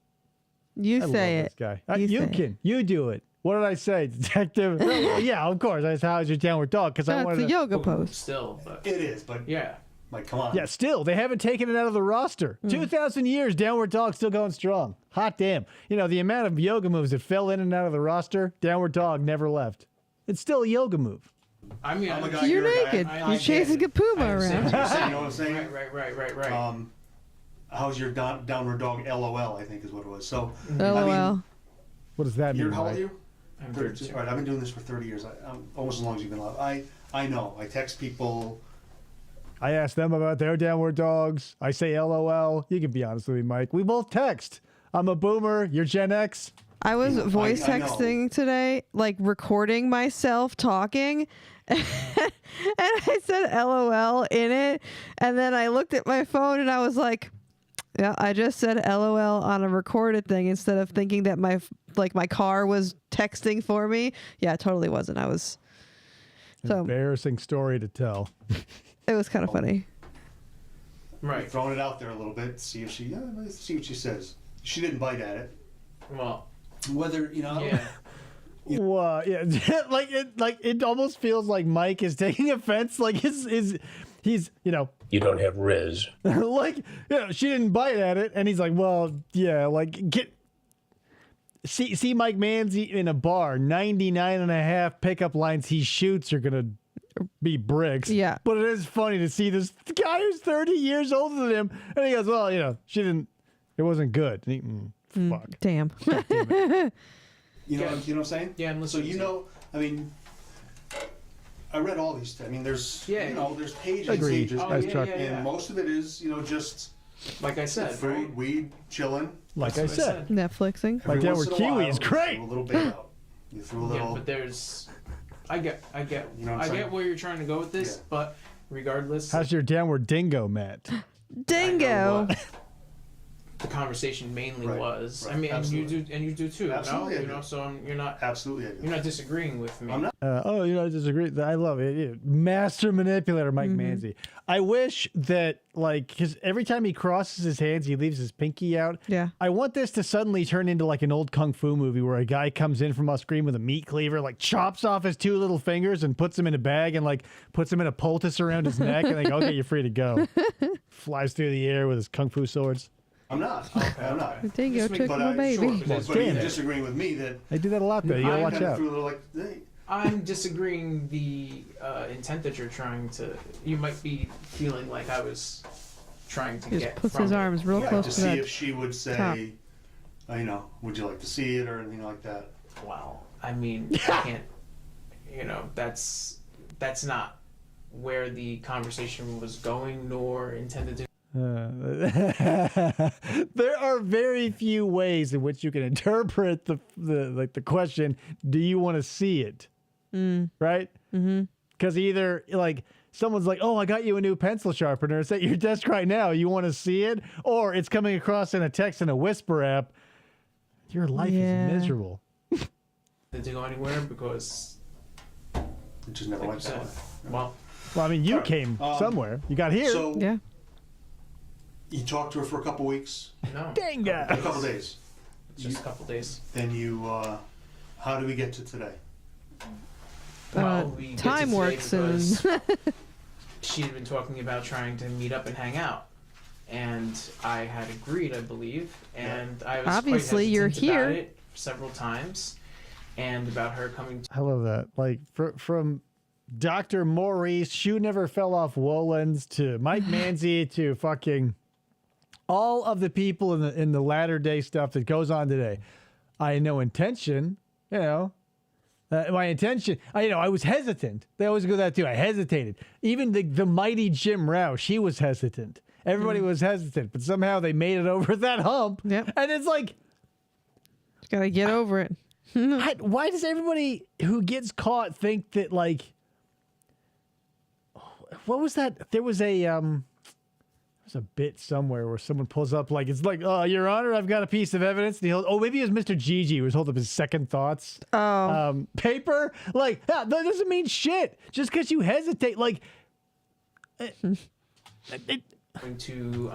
You I say love it. this guy. You You say it. can. You do it. What did I say, Detective? Well, yeah, of course. I said, how's your downward dog? Because I That's wanted a to. yoga pose. Still, but It is, but yeah. like, come on. Yeah, still, they haven't taken it out of the roster. 2,000 years, downward dog still going strong. Hot damn. You know, the amount of yoga moves that fell in and out of the roster, downward dog never left. It's still a yoga move. I mean, I'm a guy, You're you're a guy. naked. I You're get chasing it. a puma I understand around. what you're saying. You know what I'm saying? Right. How's your downward dog? LOL, I think is what it was. So, LOL. What does that mean? how old Mike? are you? I'm 32. All right, I've been doing this for 30 years. I'm almost as long as you've been alive. I know. I text people. I ask them about their downward dogs. I say LOL. You can be honest with me, Mike. We both text. I'm a boomer. You're Gen X. I was You know, voice I know. texting today, like recording myself talking, and I said LOL in it, and then I looked at my phone and I was like, yeah, I just said LOL on a recorded thing instead of thinking that my car was texting for me. Yeah, it totally wasn't. I was so Embarrassing story to tell. it was kind of funny. Right. Throwing it out there a little bit. See if she. Let's see what she says. She didn't bite at it. Well, Whether you know. yeah. Well, yeah, it almost feels like Mike is taking offense. Like he's you know. You don't have Riz. Like, you know, she didn't bite at it, and he's like, well, yeah, like see Mike Manzi in a bar, 99 and a half pickup lines he shoots are gonna be bricks. Yeah. But it is funny to see this guy who's 30 years older than him, and he goes, well, you know, it wasn't good. And he, fuck. Damn. You know what I'm saying? Yeah, I'm So listening you to know, I mean, I read all these. I mean, there's there's pages and Agreed. pages, Ice truck. and most of it is just Like I said, food, right? weed, chilling. Like I That's what I said. Netflixing. Like Every that once were in a Kiwi while, is you great. threw a little bit out. You threw a Yeah, little. but there's, I get, You know what I'm I saying? get where you're trying to go with this, Yeah. but regardless, How's your downward dingo, Matt? I know Dingo. what the conversation mainly Right, was. right, I mean, absolutely. and you do too. Absolutely, I No? You do. know, so you're not Absolutely, I do. you're not disagreeing with me. I'm not. Oh, you know, I disagree. I love it. Yeah. Master manipulator, Mike Manzi. I wish that, like, because every time he crosses his hands, he leaves his pinky out. Yeah. I want this to suddenly turn into like an old kung fu movie where a guy comes in from off screen with a meat cleaver, like chops off his two little fingers and puts them in a bag and like puts them in a poultice around his neck and they go, okay, you're free to go. Flies through the air with his kung fu swords. I'm not. I'm not. Dingo Just make- took But my I, baby. sure, but damn you're it. disagreeing with me that They do that a lot though. You gotta I watch kind of out. threw a little like, hey, I'm disagreeing the intent that you're trying to. You might be feeling like I was trying to He get. just puts from his it. arms real yeah, close to to see that. if she would top. say, you know, would you like to see it or anything like that. Well, I mean, I can't. You know, that's not where the conversation was going, nor intended to. There are very few ways in which you can interpret the question. Do you want to see it? Right? Because either like someone's like, "Oh, I got you a new pencil sharpener. It's at your desk right now. You want to see it?" Or it's coming across in a text in a whisper app. Your life Yeah. is miserable. To go anywhere because, It just never like you went that said, way. well, Well, I mean, you All right. came somewhere. You got here. So Yeah. you talked to her for a couple weeks, no, Dingo. a couple days. just a couple days. Then you, how do we get to today? Well, we get to time today works and because she had been talking about trying to meet up and hang out, and I had agreed, I believe, and I was Obviously, quite you're hesitant about here. it several times, and about her coming. I love that. Like from Dr. Maurice, Shoe Never Fell Off Woolens, to Mike Manzi, to fucking all of the people in the latter day stuff that goes on today. I had no intention, my intention, I was hesitant. They always go that too. I hesitated. Even the mighty Jim Rouse, he was hesitant. Everybody was hesitant, but somehow they made it over that hump. Yep. And it's like, Gotta get over it. why does everybody who gets caught think that, like, what was that? There was a bit somewhere where someone pulls up, like, it's like, Your Honor, I've got a piece of evidence. And maybe it was Mr. Gigi who was holding up his second thoughts paper. Like, that doesn't mean shit. Just because you hesitate, like, Going to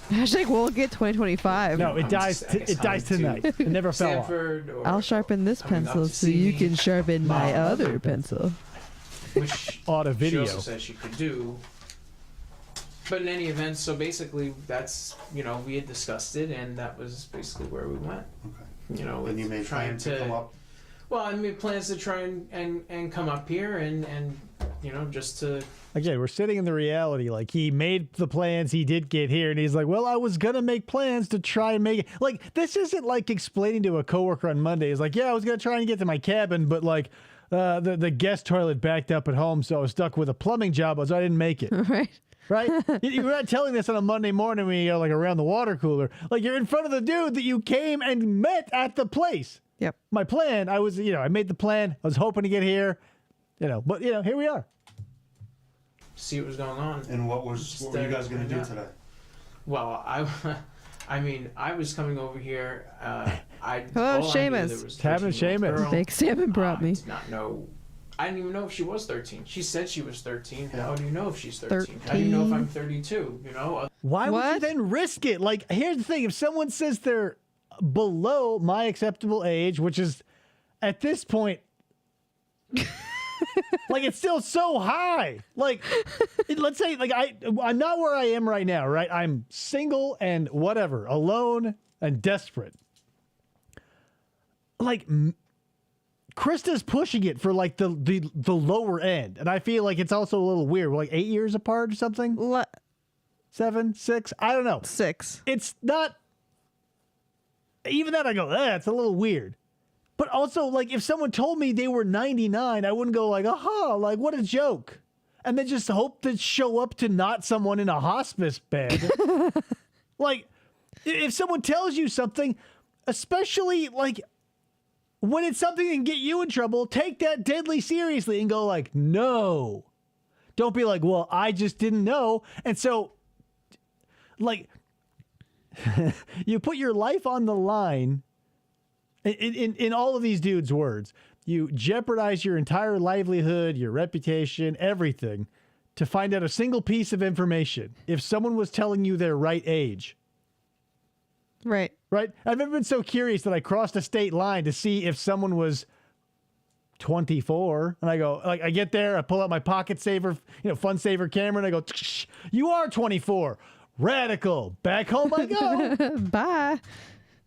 Hashtag we'll get 2025. no, it dies. It dies tonight. It never fell off. Stanford, or I'll sharpen this coming up pencil to so you see can sharpen my my other other pencil. which On a she video. also said she could do. But in any event, so basically that's, we had discussed it, and that was basically where we went. Okay. And And you made trying plans to come up. Well, I made plans to try and come up here and just to. Again, we're sitting in the reality. Like, he made the plans, he did get here, and he's like, well, I was going to make plans to try and make it. Like, this isn't like explaining to a coworker on Monday. He's like, yeah, I was going to try and get to my cabin, but, like, the guest toilet backed up at home, so I was stuck with a plumbing job, so I didn't make it. Right. Right? You're not telling this on a Monday morning when you're, like, around the water cooler. Like, you're in front of the dude that you came and met at the place. Yep. My plan, I was, I made the plan. I was hoping to get here, but, here we are. See what was going on. And what were you guys going to do today? Well, I mean, I was coming over here. Hello, Seamus. Cabin Seamus. Big Salmon brought me. I did not know. I didn't even know if she was 13. She said she was 13. How do you know if she's 13? How do you know if I'm 32? Why would you What? then risk it? Like, here's the thing. If someone says they're below my acceptable age, which is at this point, like, it's still so high. Like, let's say, like, I'm not where I am right now, right? I'm single and whatever, alone and desperate. Like, Krista's pushing it for, like, the lower end. And I feel like it's also a little weird. We're like 8 years apart or something? 7, 6? I don't know. 6. It's not. Even that, I go, it's a little weird. But also, like, if someone told me they were 99, I wouldn't go like, aha, like, what a joke. And then just hope to show up to not someone in a hospice bed. Like, if someone tells you something, especially, like, when it's something that can get you in trouble, take that deadly seriously and go like, no. Don't be like, well, I just didn't know. And so, like, you put your life on the line in all of these dudes' words. You jeopardize your entire livelihood, your reputation, everything to find out a single piece of information. If someone was telling you their right age. Right. Right? I've never been so curious that I crossed a state line to see if someone was 24. And I go, like, I get there, I pull out my pocket saver, fun saver camera, and I go, you are 24. Radical. Back home I go. Bye.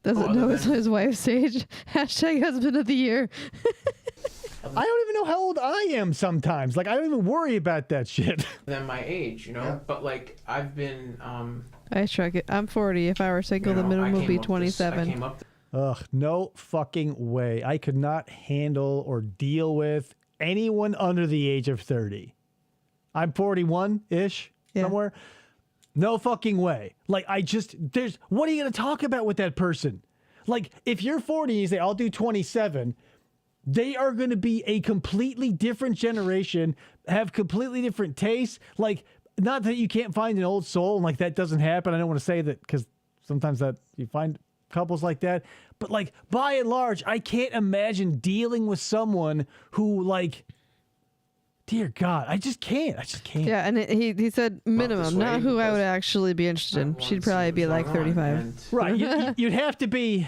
Doesn't know his wife's age. Hashtag husband of the year. I don't even know how old I am sometimes. Like, I don't even worry about that shit. Than my age, Yeah. But, like, I've been. I track it. I'm 40. If I were single, the minimum would be 27. Ugh, no fucking way. I could not handle or deal with anyone under the age of 30. I'm 41-ish, somewhere. No fucking way. Like, what are you going to talk about with that person? Like, if you're 40 and you say, I'll do 27, they are going to be a completely different generation, have completely different tastes. Like, not that you can't find an old soul, and, like, that doesn't happen. I don't want to say that because sometimes that you find couples like that. But, like, by and large, I can't imagine dealing with someone who, like, dear God, I just can't. Yeah, and he said minimum, not who I would actually be interested in. She'd probably be like 35. Right. You'd have to be,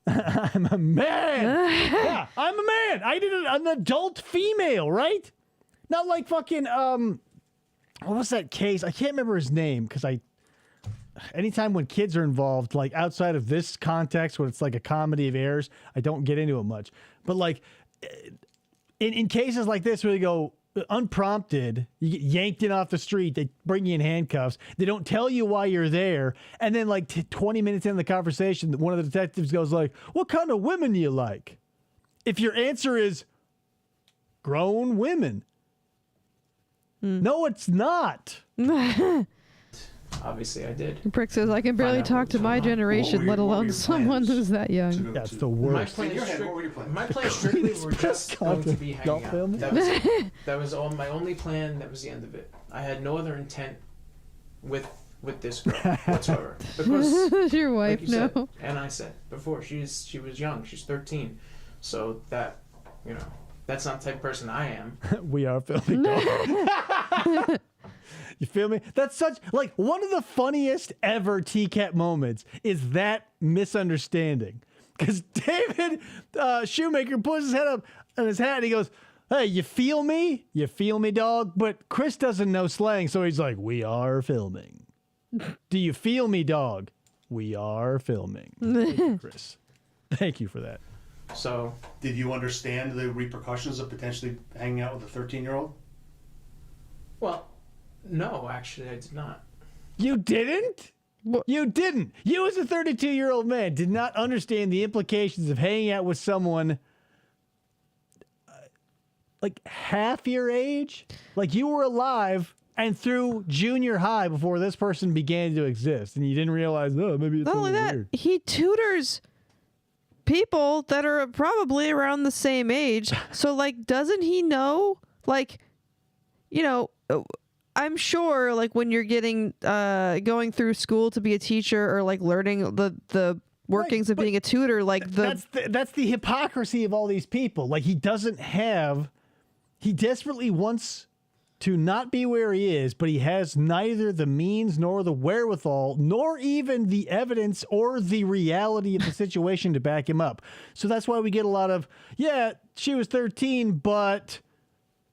I'm a man. Yeah, I'm a man. I did an adult female, right? Not like fucking, what was that case? I can't remember his name because anytime when kids are involved, like outside of this context, when it's like a comedy of errors, I don't get into it much. But like in cases like this where you go, unprompted, you get yanked in off the street. They bring you in handcuffs. They don't tell you why you're there. And then like 20 minutes into the conversation, one of the detectives goes like, what kind of women do you like? If your answer is grown women. No, it's not. Obviously, I did. Prick says, I can barely Find out talk what's to my going on. generation, What let were alone your someone plans who's that to young. go That's to? the My worst. plan, In your head, what were your plans? my plan strictly were just going to be Y'all hanging film out. it? That was all. My only plan. That was the end of it. I had no other intent with this girl whatsoever. Because Your wife, like you no. said, and I said before, she was young. She's 13, so that that's not the type of person I am. We are filming. Dog. You feel me? That's such like one of the funniest ever TCAT moments is that misunderstanding. Because David Shoemaker puts his head up on his hat and he goes, hey, you feel me? You feel me, dog? But Chris doesn't know slang, so he's like, we are filming. Do you feel me, dog? We are filming. Thank you, Chris. Thank you for that. So Did you understand the repercussions of potentially hanging out with a 13-year-old? well, no, actually, I did not. You didn't? What? You didn't. You, as a 32-year-old man, did not understand the implications of hanging out with someone like half your age. Like you were alive and through junior high before this person began to exist, and you didn't realize, oh, maybe it's Not a only little that, weird. he tutors people that are probably around the same age. So, like, doesn't he know? Like, I'm sure, like, when you're getting going through school to be a teacher or like learning the workings of but being a tutor, like That's the hypocrisy of all these people. Like he desperately wants to not be where he is, but he has neither the means nor the wherewithal, nor even the evidence or the reality of the situation to back him up. So that's why we get a lot of, yeah, she was 13, but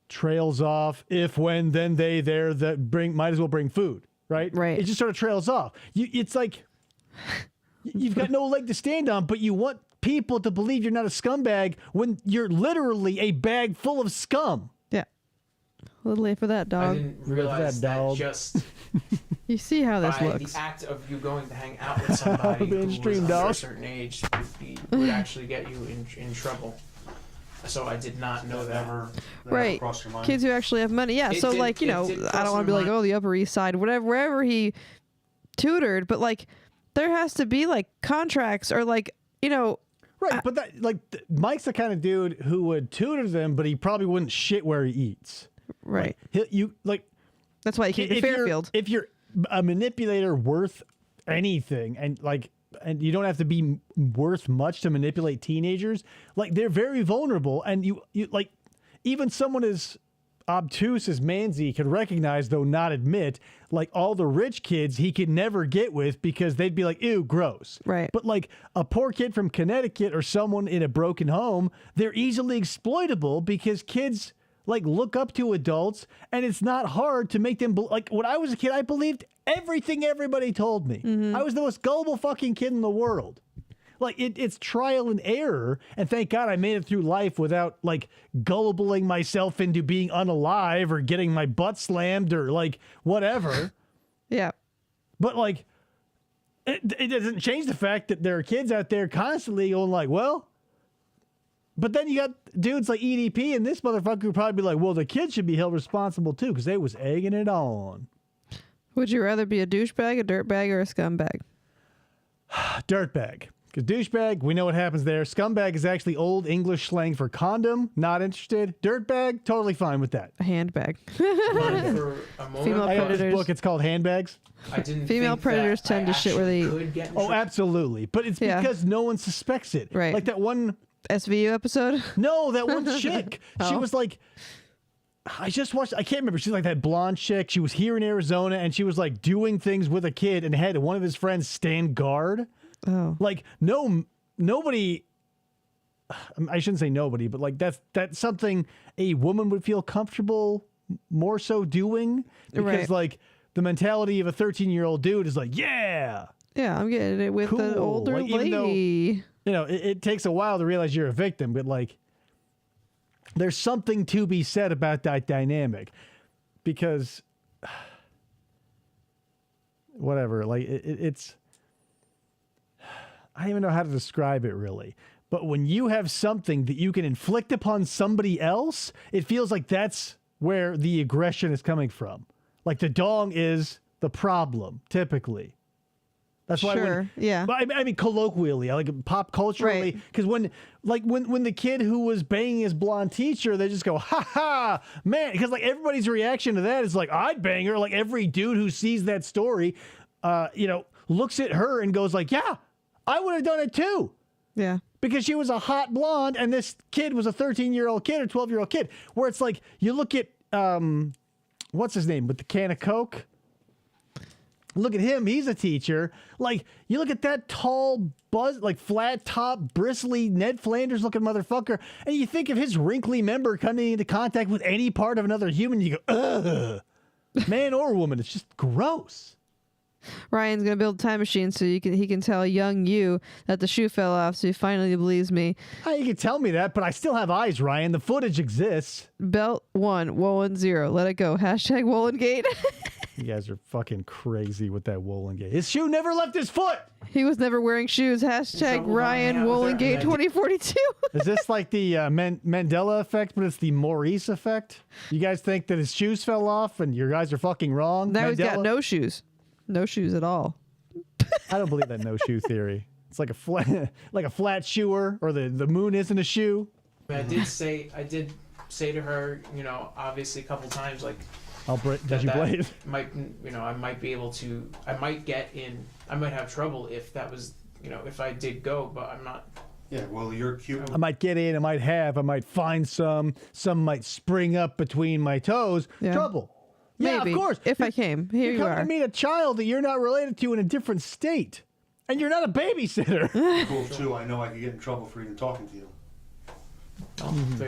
trails off, if, when, then, they, there, that might as well bring food, right? Right. It just sort of trails off. It's like you've got no leg to stand on, but you want people to believe you're not a scumbag when you're literally a bag full of scum. yeah. A little late for that, I dog. didn't realize that that dog. just You see how this by looks. the act of you going to hang out with somebody who was Mainstream under dog. a certain age would actually get you in trouble. So I did not know that. Never Right. crossed your mind? Kids who actually have money. Yeah. It So, did- like, it did I cross don't want to my be like, mind. oh, the Upper East Side, whatever, wherever he tutored, but like, there has to be like contracts or like, Right, but Mike's the kind of dude who would tutor them, but he probably wouldn't shit where he eats. right. That's why you keep the Fairfield. If you're a manipulator worth anything, and you don't have to be worth much to manipulate teenagers, like they're very vulnerable, and you like even someone as obtuse as Manzi could recognize, though not admit, like all the rich kids he could never get with because they'd be like, ew, gross. Right. But like a poor kid from Connecticut or someone in a broken home, they're easily exploitable because kids like look up to adults, and it's not hard to make them like when I was a kid, I believed everything everybody told me. I was the most gullible fucking kid in the world. Like it's trial and error, and thank God I made it through life without like gullibling myself into being unalive or getting my butt slammed or like whatever. Yeah. But like it doesn't change the fact that there are kids out there constantly going like, well, but then you got dudes like EDP and this motherfucker who probably be like, well, the kid should be held responsible too because they was egging it on. Would you rather be a douchebag, a dirtbag, or a scumbag? Dirtbag. Because douchebag, we know what happens there. Scumbag is actually old English slang for condom. Not interested. Dirtbag, totally fine with that. A handbag. For a moment, Female I got this predators. book. It's called Handbags. I didn't Female think predators that tend I to shit where actually they eat. could get in Oh, trouble. absolutely. But it's Yeah. because no one suspects it. Right. Like that one. SVU episode? No, that one chick. She Oh. was like, I just watched, I can't remember. She's like that blonde chick. She was here in Arizona and she was like doing things with a kid and had one of his friends stand guard. Oh. Like, nobody, I shouldn't say nobody, but like that's something a woman would feel comfortable more so doing because Right. like the mentality of a 13-year-old dude is like, yeah. Yeah, I'm getting it with the Cool. older Like, even though- lady. You know, it takes a while to realize you're a victim, but like, there's something to be said about that dynamic, because whatever, like it's, I don't even know how to describe it really. But when you have something that you can inflict upon somebody else, it feels like that's where the aggression is coming from. Like the dong is the problem, typically. That's why. Sure. Yeah. But I mean, colloquially, like pop culturally, because when the kid who was banging his blonde teacher, they just go, "Ha ha, man!" Because like everybody's reaction to that is like, "I'd bang her." Like every dude who sees that story, looks at her and goes like, "Yeah, I would have done it too." Yeah. Because she was a hot blonde and this kid was a 13-year-old kid or 12-year-old kid. Where it's like, you look at, what's his name with the can of Coke? Look at him. He's a teacher. Like, you look at that tall, flat top, bristly, Ned Flanders looking motherfucker, and you think of his wrinkly member coming into contact with any part of another human, you go, ugh. Man or woman, it's just gross. Ryan's gonna build a time machine so he can tell young you that the shoe fell off, so he finally believes me. You can tell me that, but I still have eyes, Ryan. The footage exists. Belt 1, Wollen 0. Let it go. Hashtag Wollengate. You guys are fucking crazy with that Wollengate. His shoe never left his foot. He was never wearing shoes. Hashtag Ryan Wollengate 2042. Is this like the Mandela effect, but it's the Maurice effect? You guys think that his shoes fell off and you guys are fucking wrong? Now he's got Mandela? no shoes. No shoes at all. I don't believe that no shoe theory. It's like a flat shoer, or the moon isn't a shoe. I did say to her, obviously a couple times, like, Did you blade? I might be able to, I might have trouble if that was, if I did go, but I'm not. Yeah, well, you're cute. I might get in, I might find some might spring up between my toes. Yeah. Trouble. Maybe. Yeah, of course. If I came. Here you come are. to meet a child that you're not related to in a different state. And you're not a babysitter. Cool, too. I know I could get in trouble for even talking to you.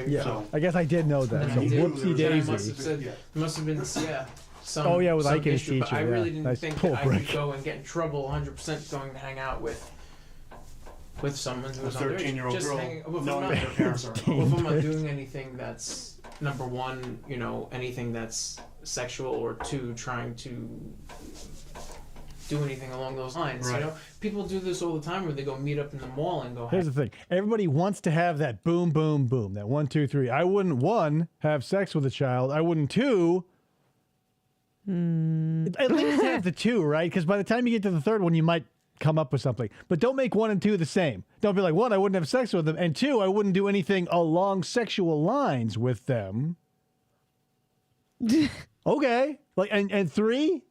Yeah, So- I guess I did know that. So I do. whoopsie There was- daisy. Must have been some. Oh, yeah, with some Ike and his issue, but teacher, I really yeah. didn't Nice think pull that I break. could go and get in trouble 100% going to hang out with someone who was A underage. 13-year-old Just girl, hanging- if I'm knowing not- that their parents are if I'm not doing anything that's number one, anything that's sexual, or two, trying to do anything along those lines. Right. People do this all the time where they go meet up in the mall and go. Here's the thing. Everybody wants to have that boom, boom, boom. That 1, 2, 3. I wouldn't, 1, have sex with a child. I wouldn't, 2, at least have the 2, right? Because by the time you get to the third one, you might come up with something. But don't make 1 and 2 the same. Don't be like, 1, I wouldn't have sex with them, and 2, I wouldn't do anything along sexual lines with them. Okay. Like, and 3?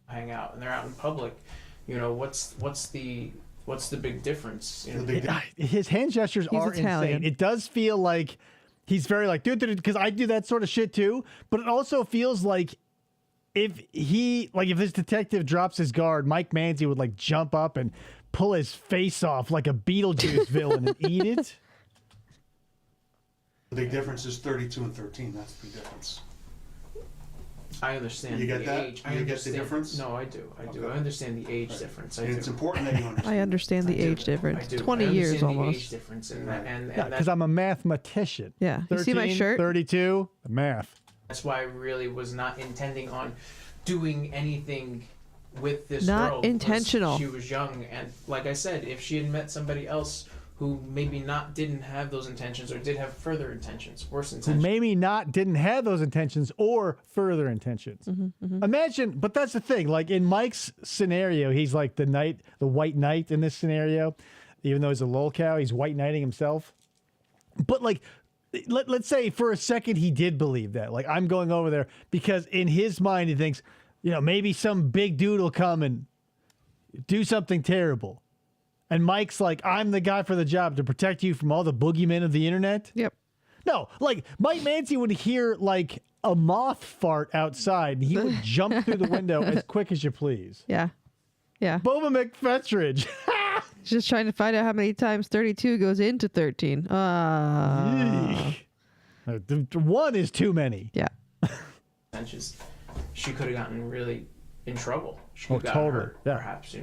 Hang out and they're out in public. What's the big difference? His hand gestures He's are Italian. insane. It does feel like he's very like, dude, because I do that sort of shit too. But it also feels like if this detective drops his guard, Mike Manzi would like jump up and pull his face off like a Beetlejuice villain and eat it. The big difference is 32 and 13. That's the big difference. I understand. You get the that? age. You get the difference? No, I do. Okay. I understand the age difference. And it's important that you understand. I understand the age difference. 20 years The age almost. difference in that, and Yeah, because I'm a mathematician. Yeah. You see my 13, shirt? 32, math. that's why I really was not intending on doing anything with this Not girl. because intentional. She was young, and like I said, if she had met somebody else who maybe didn't have those intentions, or did have further intentions, worse intentions. Maybe didn't have those intentions or further intentions. Imagine, but that's the thing. Like in Mike's scenario, he's like the white knight in this scenario. Even though he's a lolcow, he's white knighting himself. But like, let's say for a second he did believe that. Like, I'm going over there because in his mind he thinks, maybe some big dude will come and do something terrible. And Mike's like, I'm the guy for the job to protect you from all the boogeymen of the internet. Yep. No, like Mike Manzi would hear like a moth fart outside and he would jump through the window as quick as you please. Yeah. Yeah. Boba McFetridge. Just trying to find out how many times 32 goes into 13. The 1 is too many. Yeah. She could have gotten really in trouble. She could Oh, have gotten totally. hurt, Yeah. perhaps.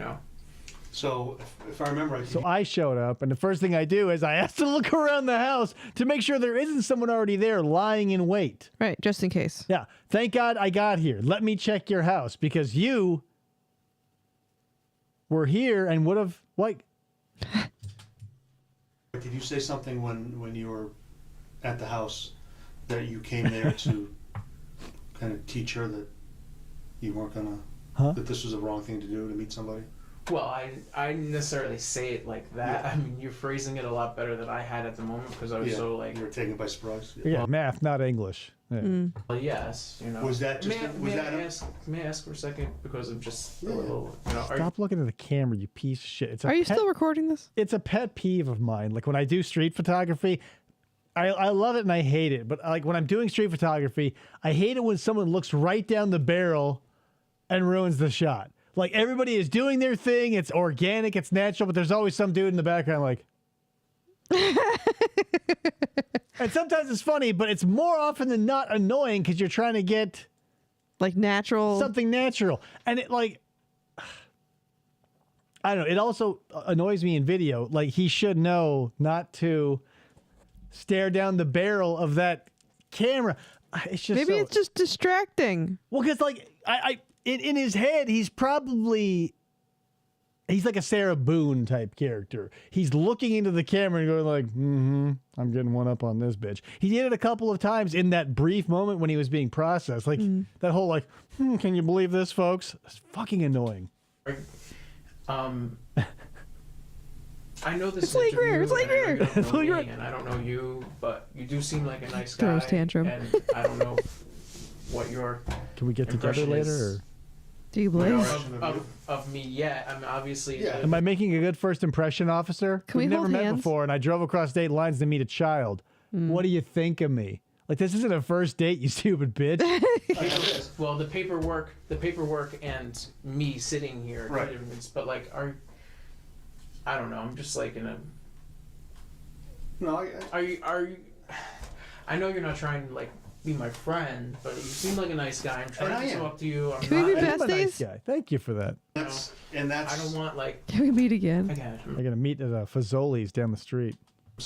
So if I remember right, So I showed up, and the first thing I do is I ask to look around the house to make sure there isn't someone already there lying in wait. Right, just in case. Yeah. Thank God I got here. Let me check your house because you were here and would have, like, did you say something when you were at the house that you came there to kind of teach her that you weren't gonna, that this was a wrong thing to do to meet somebody? Well, I didn't necessarily say it like that. Yeah. I mean, you're phrasing it a lot better than I had at the moment because I was so like. You were taken by surprise. yeah, math, not English. Yeah. Well, yes, you know. Was that just may I ask for a second because I'm just a little, you know. Stop looking at the camera, you piece of shit. It's a Are you pet- still recording this? It's a pet peeve of mine. Like when I do street photography, I love it and I hate it. But like when I'm doing street photography, I hate it when someone looks right down the barrel and ruins the shot. Like everybody is doing their thing. It's organic. It's natural. But there's always some dude in the background like. And sometimes it's funny, but it's more often than not annoying because you're trying to get Like natural. something natural. And it like, I don't know. It also annoys me in video. Like he should know not to stare down the barrel of that camera. It's just Maybe so- it's just distracting. well, because like in his head, he's like a Sarah Boone type character. He's looking into the camera and going like, I'm getting one up on this bitch. He did it a couple of times in that brief moment when he was being processed. Like that whole like, can you believe this, folks? It's fucking annoying. I know this It's like interview, Greer, it's like and I know you Greer. don't know It's like me, Greer. and I don't know you, but you do seem like a nice guy. Throws tantrum. And I don't know what your Can we get together impression later? is, Or? Do you you know, believe? of me yet. I mean, obviously. Yeah. Am I making a good first impression, officer? Can we We've never hold met hands? before, and I drove across state lines to meet a child. What do you think of me? Like this isn't a first date, you stupid bitch. Well, the paperwork, and me sitting here. Right. But like, I don't know. I'm just like in a. No, Are you? I know you're not trying to like be my friend, but you seem like a nice guy. I'm And I trying to am. talk to you. I'm Can we not. be I'm a nice besties? guy. Thank you for that. that's I don't want like. Can we meet again? Again, I gotta meet at Fazoli's down the street.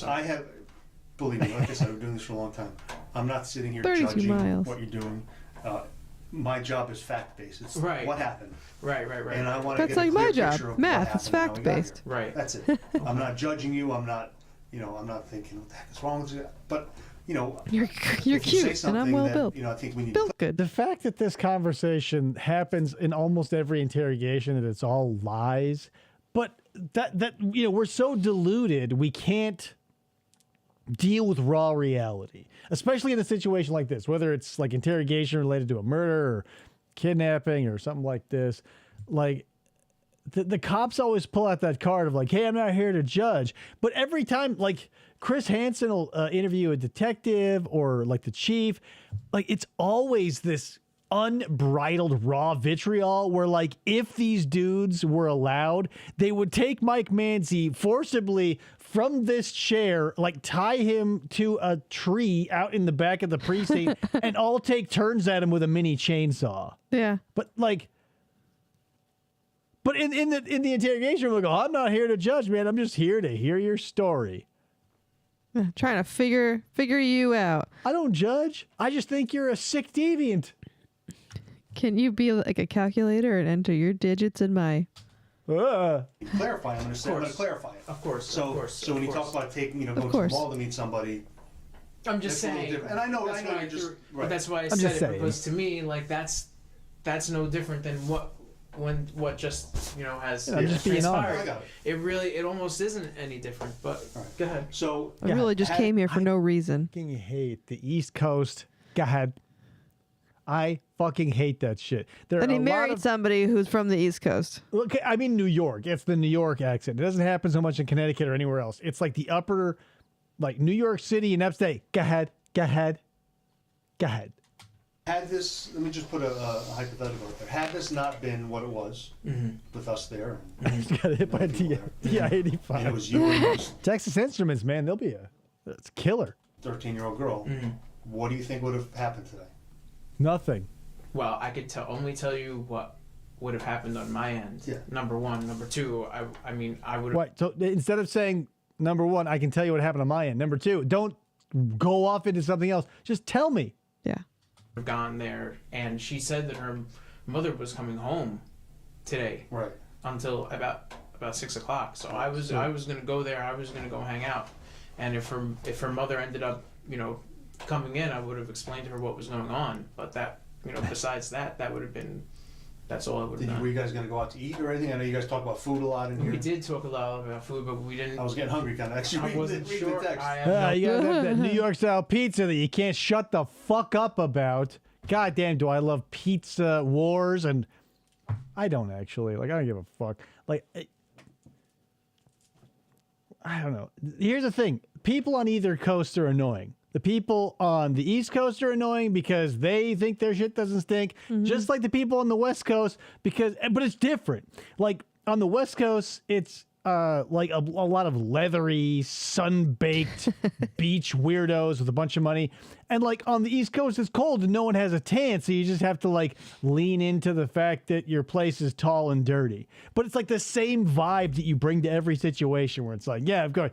I have, believe me, like I said, I've been doing this for a long time. I'm not sitting here 32 judging miles. what you're doing. My job is fact-based. It's Right. what happened. right. And I want to That's get a like clear my job. picture of Math, what it's happened and how we got here. fact-based. Right. That's it. I'm not judging you. I'm not thinking, what the heck is wrong with you? But, You're if you say cute, and something I'm well that, built. I think we need Built good. The fact that this conversation happens in almost every interrogation and it's all lies, but that we're so deluded we can't deal with raw reality, especially in a situation like this, whether it's like interrogation related to a murder or kidnapping or something like this. Like the cops always pull out that card of like, hey, I'm not here to judge. But every time, like Chris Hansen will interview a detective or like the chief, like it's always this unbridled raw vitriol where like if these dudes were allowed, they would take Mike Manzi forcibly from this chair, like tie him to a tree out in the back of the precinct and all take turns at him with a mini chainsaw. Yeah. But like, but in the interrogation room, we go, I'm not here to judge, man. I'm just here to hear your story. Trying to figure you out. I don't judge. I just think you're a sick deviant. Can you be like a calculator and enter your digits in my? clarify. I'm going to clarify it. Of course. So, of course. so when of you course. talk about taking, going to the course. mall to meet somebody, I'm just It's a little saying. different. And I know that's why you're just- threw- right. But that's why I I'm said just it saying. because to me, like that's no different than what just has I'm just being transpired. honest. I got it. It almost isn't any different. But go ahead. So I really just came here for no reason. Fucking hate the East Coast. Go ahead. I fucking hate that shit. There And are he a lot married of, somebody who's from the East Coast. Okay, I mean New York. It's the New York accent. It doesn't happen so much in Connecticut or anywhere else. It's like the upper, like New York City and upstate. Go ahead. Go ahead. Go ahead. had this, let me just put a hypothetical out there. Had this not been what it was with us there, Just got hit by a people there, and it D85. was you and this Texas Instruments, man, they'll be it's killer. 13-year-old girl, what do you think would have happened today? Nothing. Well, I could only tell you what would have happened on my end. Yeah. Number one. Number two, I mean, I would have. Right. So instead of saying, number one, I can tell you what happened on my end. Number two, don't go off into something else. Just tell me. Yeah. Gone there, and she said that her mother was coming home today. Right. Until about 6 o'clock. So I was gonna go there. I was gonna go hang out, and if her mother ended up coming in, I would have explained to her what was going on. But that besides that would have been. That's all I would have done. Were you guys going to go out to eat or anything? I know you guys talk about food a lot in here. We did talk a lot about food, but we didn't. I was getting hungry kind of. Actually, I wasn't read sure. the text. I have You got that New York style pizza that you can't shut the fuck up about. God damn, do I love pizza wars? And I don't actually. Like, I don't give a fuck. Like, I don't know. Here's the thing. People on either coast are annoying. The people on the East Coast are annoying because they think their shit doesn't stink. Just like the people on the West Coast, but it's different. Like on the West Coast, it's like a lot of leathery, sun-baked beach weirdos with a bunch of money. And like on the East Coast, it's cold and no one has a tan, so you just have to like lean into the fact that your place is tall and dirty. But it's like the same vibe that you bring to every situation where it's like, yeah, of course,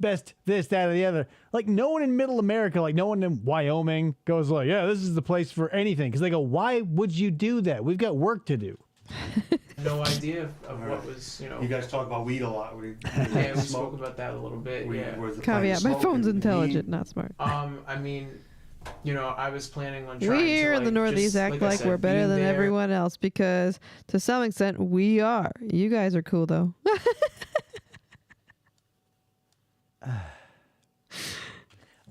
best this, that, or the other. Like no one in Middle America, like no one in Wyoming goes like, yeah, this is the place for anything. Because they go, why would you do that? We've got work to do. no idea of what was, You guys talk about weed a lot. Yeah, we spoke about that a little bit. Yeah. Caveat: my phone's intelligent, not smart. I mean, I was planning on We trying here to, in the Northeast act I like said, we're better being than there- everyone else because, to some extent, we are. You guys are cool though.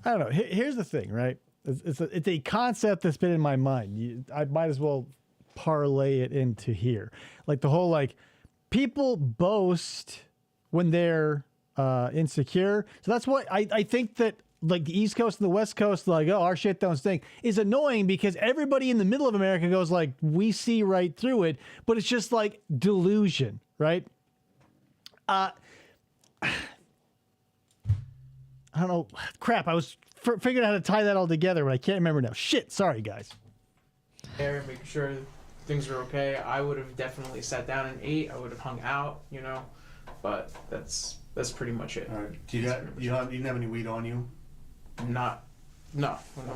I don't know. Here's the thing, right? It's a concept that's been in my mind. I might as well parlay it into here. Like the whole people boast when they're insecure. So that's why I think that like the East Coast and the West Coast, like, oh, our shit don't stink, is annoying because everybody in the middle of America goes like, we see right through it, but it's just like delusion, right? I don't know. Crap. I was figuring out how to tie that all together, but I can't remember now. Shit. Sorry, guys. There, making sure things were okay. I would have definitely sat down and ate. I would have hung out, but that's pretty much it. All right. You didn't have any weed on you? No,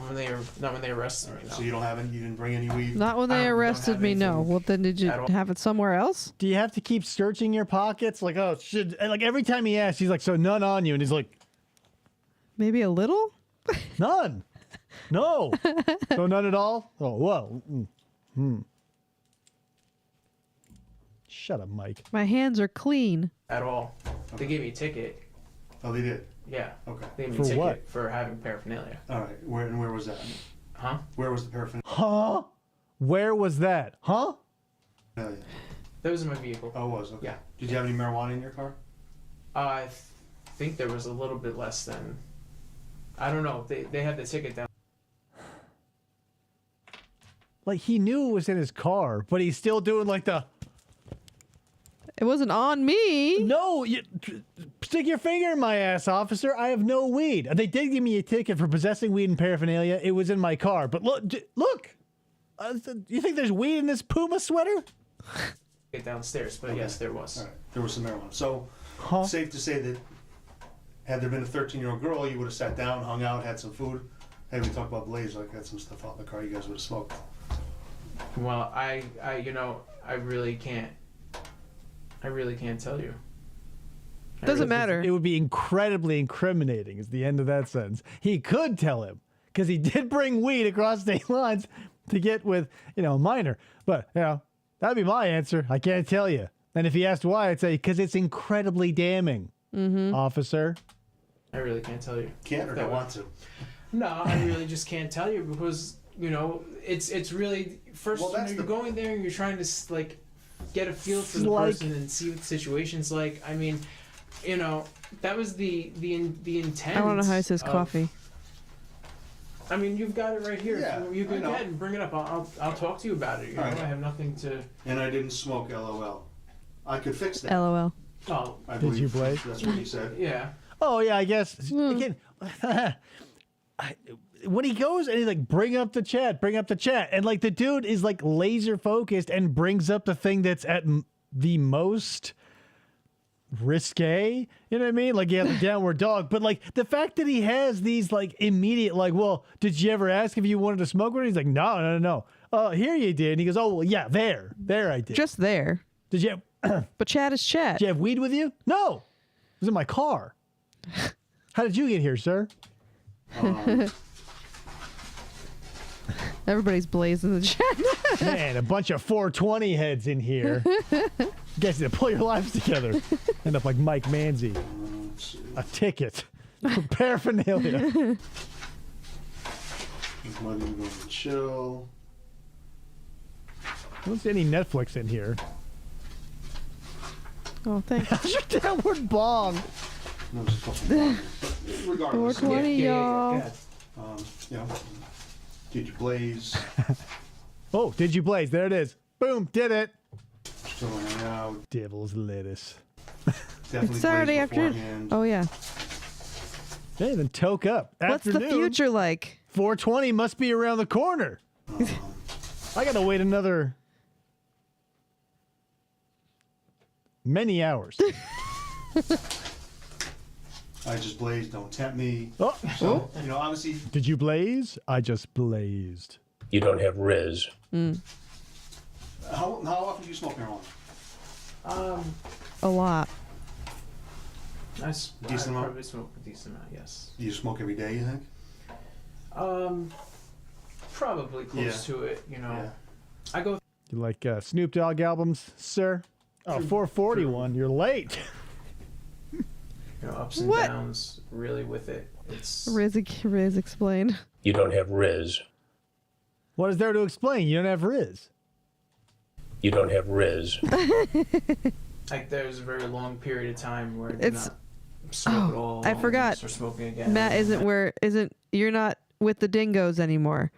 when they arrested me. No. So you didn't bring any weed? Not when they don't arrested have me. No. anything Well, then did you at all. have it somewhere else? Do you have to keep searching your pockets? Like, oh, shit. And like every time he asks, he's like, so none on you. And he's like, Maybe a little. none. No. So none at all? Oh, whoa. Shut up, Mike. My hands are clean. At all. They gave me a ticket. Oh, they did? Yeah. Okay. They gave me For a ticket what? for having paraphernalia. All right. Where was that? Huh? Where was the paraphernalia? Huh? Where was that? Huh? Yeah. That was in my vehicle. Oh, it was? Okay. Yeah. Did you have any marijuana in your car? I think there was a little bit less than. I don't know. They had the ticket down. Like, he knew it was in his car, but he's still doing like the, It wasn't on me. no, stick your finger in my ass, officer. I have no weed. They did give me a ticket for possessing weed and paraphernalia. It was in my car. But look. You think there's weed in this Puma sweater? Get downstairs, but Okay. yes, there was. All right. There was some marijuana. So, Huh? safe to say that had there been a 13-year-old girl, you would have sat down, hung out, had some food. Hey, we talked about Blaze. Like, had some stuff out in the car. You guys would have smoked. Well, I really can't. I really can't tell you. Doesn't matter. It would be incredibly incriminating is the end of that sentence. He could tell him because he did bring weed across state lines to get with, a minor. But, that'd be my answer. I can't tell you. And if he asked why, I'd say, because it's incredibly damning, officer. I really can't tell you. Can't or don't want to? No, I really just can't tell you because it's really first. Well, that's you're going there and you're trying to like get a feel for the Like- person and see what the situation's like. I mean, that was the intent. I want to know how it says of- coffee. I mean, you've got it right here. Yeah, You I can know. go ahead and bring it up. I'll talk to you about it. All right. I have nothing to. And I didn't smoke, LOL. I could fix that. LOL. Oh, I Did believe you, Blaze? That's what he said. yeah. Oh, yeah, I guess. Again, when he goes and he's like, bring up the chat, and like the dude is like laser focused and brings up the thing that's at the most risque, you know what I mean? Like, yeah, the downward dog, but like the fact that he has these like immediate, like, well, did you ever ask if you wanted to smoke one? He's like, no. Oh, here you did. And he goes, oh, well, yeah, there I did. Just there. Did you have, But chat is chat. did you have weed with you? No, it was in my car. How did you get here, sir? Everybody's blazing the chat. Man, a bunch of 420 heads in here. You guys need to pull your lives together. End up like Mike Manzi. A ticket. Paraphernalia. Mother going to chill. I don't see any Netflix in here. Oh, thanks. How's your downward bong? No, there's a couple more. But regardless, 420, y'all. you know, did you blaze? Oh, did you blaze? There it is. Boom, did it. Still hanging out. Devil's lettuce. Definitely Saturday blazed afternoon. beforehand. Oh, yeah. Hey, then toke up. What's the Afternoon, future like? 420 must be around the corner. I gotta wait another many hours. I just blazed. Don't tempt me. Oh, So, you know, honestly, did you blaze? I just blazed. You don't have Riz. how often do you smoke marijuana? A lot. Decent amount? Probably smoke a decent amount, yes. Do you smoke every day, you think? Probably close Yeah. to it, you know. Yeah. I go You like Snoop Dogg albums, sir? Oh, 441. You're late. ups and What? downs really with it. It's Riz explain. You don't have Riz. What is there to explain? You don't have Riz. You don't have Riz. like there's a very long period of time where I did It's- not smoke at Oh, all. I and forgot. start smoking again. Matt you're not with the dingoes anymore.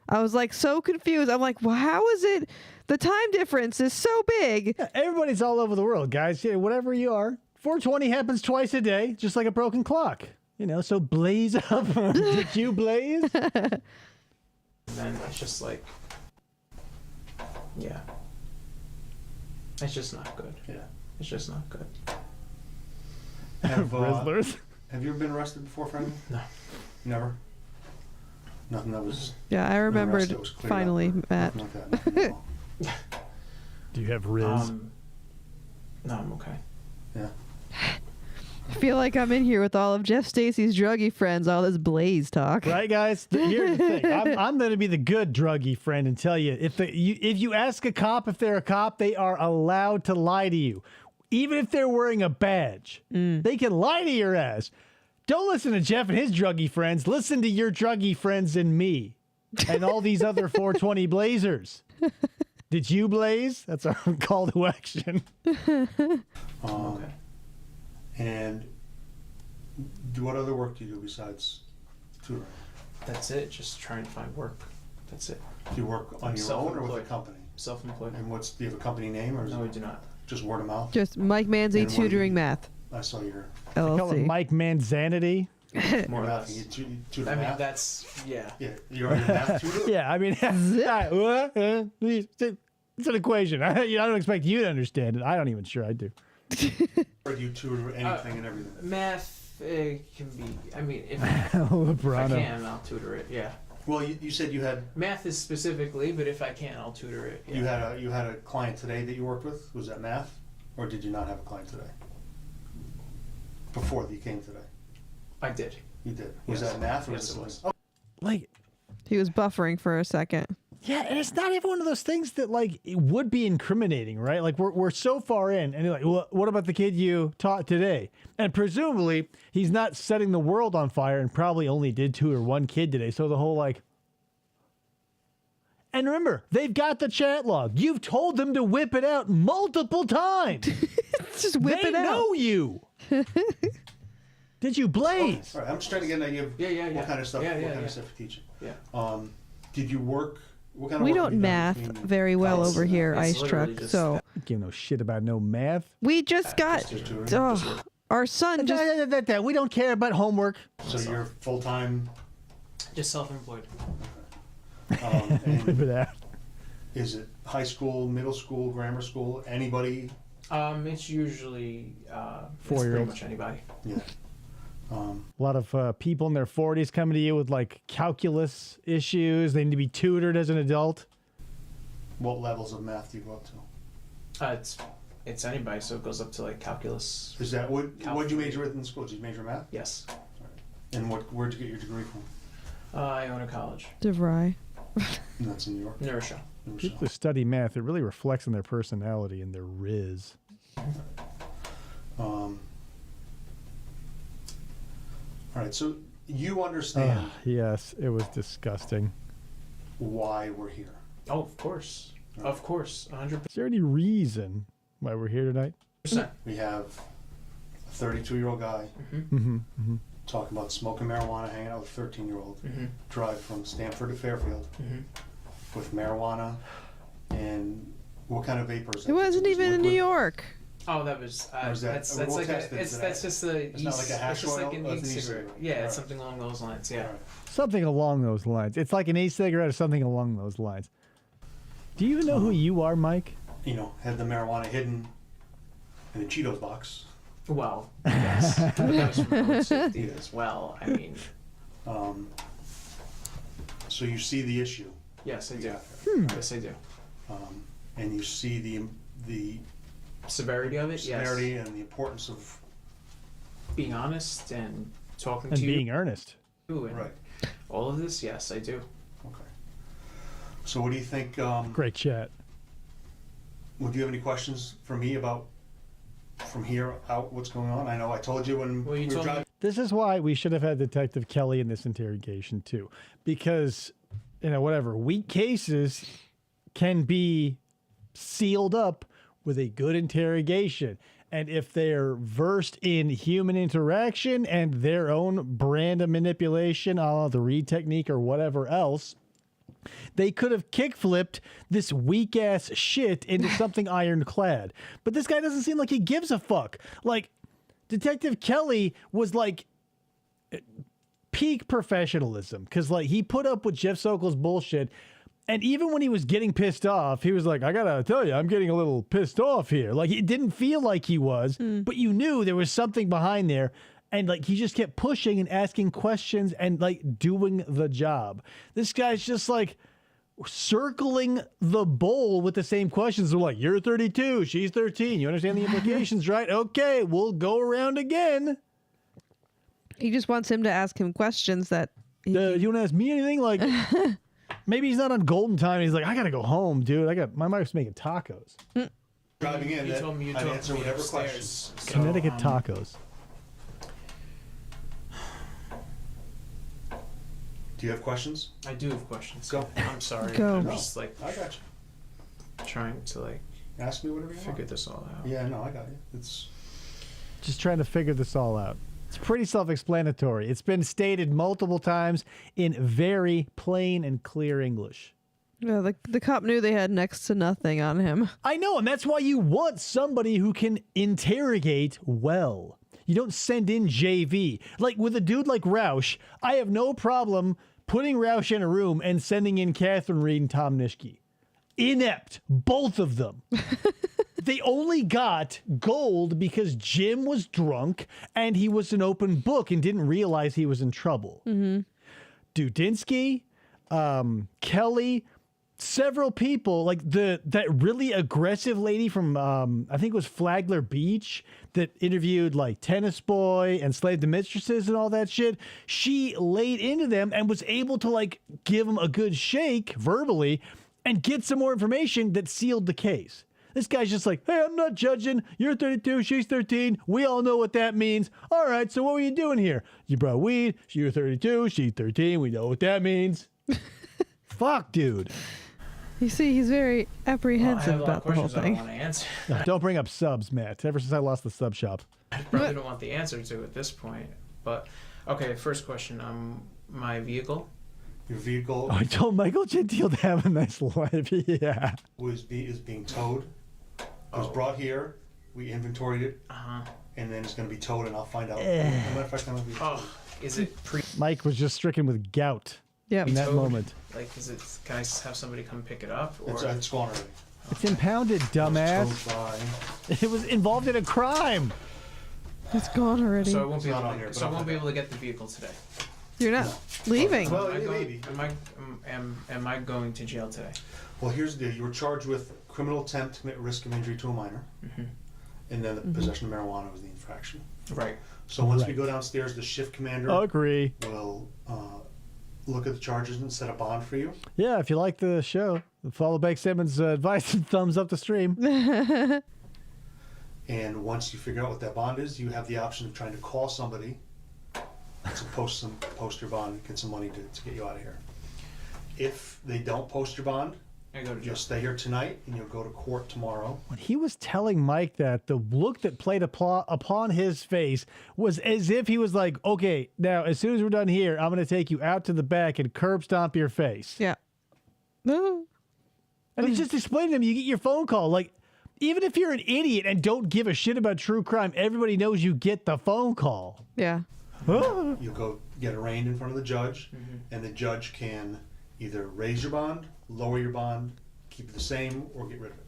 I was like so confused. I'm like, well, how is it? The time difference is so big. Yeah, everybody's all over the world, guys. Yeah, whatever you are. 420 happens twice a day, just like a broken clock. You know, so blaze up. Did you blaze? And then it's just like, yeah. It's just not good. Yeah. It's just not good. Rizzlers. Have you ever been arrested before, Frank? No. Never? Nothing that was... Yeah, I no arrest remembered that was cleared finally, up or Matt. nothing like that, nothing at all. Do you have Riz? No, I'm okay. Yeah. I feel like I'm in here with all of Jeff Stacy's druggy friends, all this blaze talk. Right, guys? Here's the thing. I'm going to be the good druggy friend and tell you, if you ask a cop if they're a cop, they are allowed to lie to you. Even if they're wearing a badge. They can lie to your ass. Don't listen to Jeff and his druggy friends. Listen to your druggy friends and me. And all these other 420 blazers. Did you blaze? That's our call to action. Okay. And what other work do you do besides tutoring? That's it. Just trying to find work. That's it. Do you work on I'm your own or with a self-employed. company? Self-employed. And do you have a company name or is No, we it do not. just word of mouth? Just Mike Manzi And what do you tutoring do? math. I saw your Call it LLC. Mike Manzanity. More or math. less. You tutor I mean, math? that's, yeah. Yeah, you're a math tutor? Yeah, I mean, it's an equation. I don't expect you to understand it. I don't even sure I do. Or do you tutor anything and everything? Math can be, I mean, if I Lebrano. can, I'll tutor it, yeah. Well, you said you had Math is specifically, but if I can, I'll tutor it. Yeah. you had a client today that you worked with. Was that math, or did you not have a client today? Before you came today, I did. you did. Was Yes. that math or Yes, was it it was. Oh, Like, He was buffering for a second. yeah, and it's not even one of those things that like it would be incriminating, right? Like we're so far in, and you're like, well, what about the kid you taught today? And presumably he's not setting the world on fire, and probably only did tutor one kid today. So the whole like, and remember, they've got the chat log. You've told them to whip it out multiple times. Just whip they it out. know you. Did you blaze? all right. I'm just trying to get an idea of Yeah. what kind of stuff. Yeah, what yeah, kind yeah. of stuff you're teaching. Yeah. Did you work? What kind of We work have don't you done math between very well college over and here, It's Ice literally Truck. just So that. Give no shit about no math. we just got just tutoring? our son just We don't care about homework. So you're full time. Just self-employed. And Remember that? is it high school, middle school, grammar school? Anybody? It's usually it's 4-year-olds. pretty much anybody. Yeah. A lot of people in their 40s coming to you with like calculus issues. They need to be tutored as an adult. What levels of math do you go up to? It's anybody, so it goes up to like calculus. Is that what'd you major with in school? Did you major in math? Yes. And where'd you get your degree from? I own a college. DeVry. And that's in New York. Neuroshow. People who study math, it really reflects on their personality and their riz. All right, so you understand Yes, it was disgusting. why we're here. Oh, of course. Of course. 100%. Is there any reason why we're here tonight? We have a 32-year-old guy talking about smoking marijuana, hanging out with a 13-year-old, drive from Stanford to Fairfield with marijuana, and what kind of vapors? It wasn't even in New York. Oh, that was. Or is that- that's we'll like test it. Is that's that- just the. it's not like a hash it's just like oil? an Oh, it's an e-cigarette. e-cigarette. Yeah, Alright. it's something along those lines. Yeah. All right. Something along those lines. It's like an e-cigarette or something along those lines. Do you even know who you are, Mike? You know, had the marijuana hidden in a Cheetos box. Well, yes, that was for road safety as well. I mean, So you see the issue, yes, I do. Yes, I do. and you see the Severity of it. severity Yes. and the importance of Being honest and talking And to being you. earnest. And right. all of this, yes, I do. Okay. So what do you think? Great chat. Would you have any questions for me about from here out what's going on? I know I told you when Well, you we were told me- driving. This is why we should have had Detective Kelly in this interrogation too, because whatever weak cases can be sealed up with a good interrogation, and if they're versed in human interaction and their own brand of manipulation, a la the Reed technique or whatever else, they could have kickflipped this weak ass shit into something ironclad. But this guy doesn't seem like he gives a fuck. Like, Detective Kelly was like peak professionalism because like he put up with Jeff Sokol's bullshit. And even when he was getting pissed off, he was like, I gotta tell you, I'm getting a little pissed off here. Like, it didn't feel like he was, but you knew there was something behind there. And like, he just kept pushing and asking questions and like doing the job. This guy's just like circling the bowl with the same questions. They're like, you're 32, she's 13. You understand the implications, right? Okay, we'll go around again. He just wants him to ask him questions that. You want to ask me anything? Like, maybe he's not on golden time. He's like, I gotta go home, dude. My wife's making tacos. Driving in, You that told me you I'd told answer me whatever upstairs. questions. So, Connecticut tacos. Do you have questions? I do have questions. Go. I'm sorry. Go. I'm No, just like I got you. trying to like Ask me whatever you figure want. this all out. Yeah, no, I got you. It's Just trying to figure this all out. It's pretty self-explanatory. It's been stated multiple times in very plain and clear English. Yeah, the cop knew they had next to nothing on him. I know, and that's why you want somebody who can interrogate well. You don't send in JV. Like with a dude like Roush, I have no problem putting Roush in a room and sending in Catherine Reed and Tom Nishke. Inept, both of them. They only got gold because Jim was drunk and he was an open book and didn't realize he was in trouble. Dudinsky, Kelly, several people, like that really aggressive lady from I think it was Flagler Beach that interviewed like Tennis Boy and Slave to Mistresses and all that shit. She laid into them and was able to like give them a good shake verbally and get some more information that sealed the case. This guy's just like, hey, I'm not judging. You're 32, she's 13. We all know what that means. All right, so what were you doing here? You brought weed. You're 32, she's 13. We know what that means. Fuck, dude. You see, he's very Well, I apprehensive have a lot of about the whole questions I thing. want to answer. Don't bring up subs, Matt. Ever since I lost the sub shop. I probably don't want the answer to at this point. But okay, first question. My vehicle. your vehicle Oh, I told Michael Gentile to have a nice life. Yeah. is being towed. It was Oh. brought here. We inventoried it, and then it's going to be towed, and I'll find out. As a matter of fact, I'm gonna be Oh, is it pre? Mike was just stricken with gout. Yeah. in that Towed? moment. Like, can I have somebody come pick it up? Or It's gone already. It's impounded, dumbass. Towed by- It was involved in a crime. It's gone already. so I won't be It's able not to, on here, so but I I'll won't be find able to get the vehicle today. You're not leaving. Well, Am I going, maybe. am I going to jail today? Well, here's the deal. You were charged with criminal attempt to commit risk of injury to a minor. And then the possession of marijuana was the infraction. Right. So once we Right. go downstairs, the shift commander Agree. will look at the charges and set a bond for you. Yeah, if you like the show, follow Beck Simmons' advice and thumbs up the stream. And once you figure out what that bond is, you have the option of trying to call somebody to post your bond, get some money to get you out of here. If they don't post your bond, I go to jail. you'll stay here tonight and you'll go to court tomorrow. When he was telling Mike that, the look that played upon his face was as if he was like, okay, now as soon as we're done here, I'm going to take you out to the back and curb stomp your face. Yeah. No. And he just explained to him, you get your phone call. Like, even if you're an idiot and don't give a shit about true crime, everybody knows you get the phone call. Yeah. You'll go get arraigned in front of the judge, and the judge can either raise your bond, lower your bond, keep it the same, or get rid of it.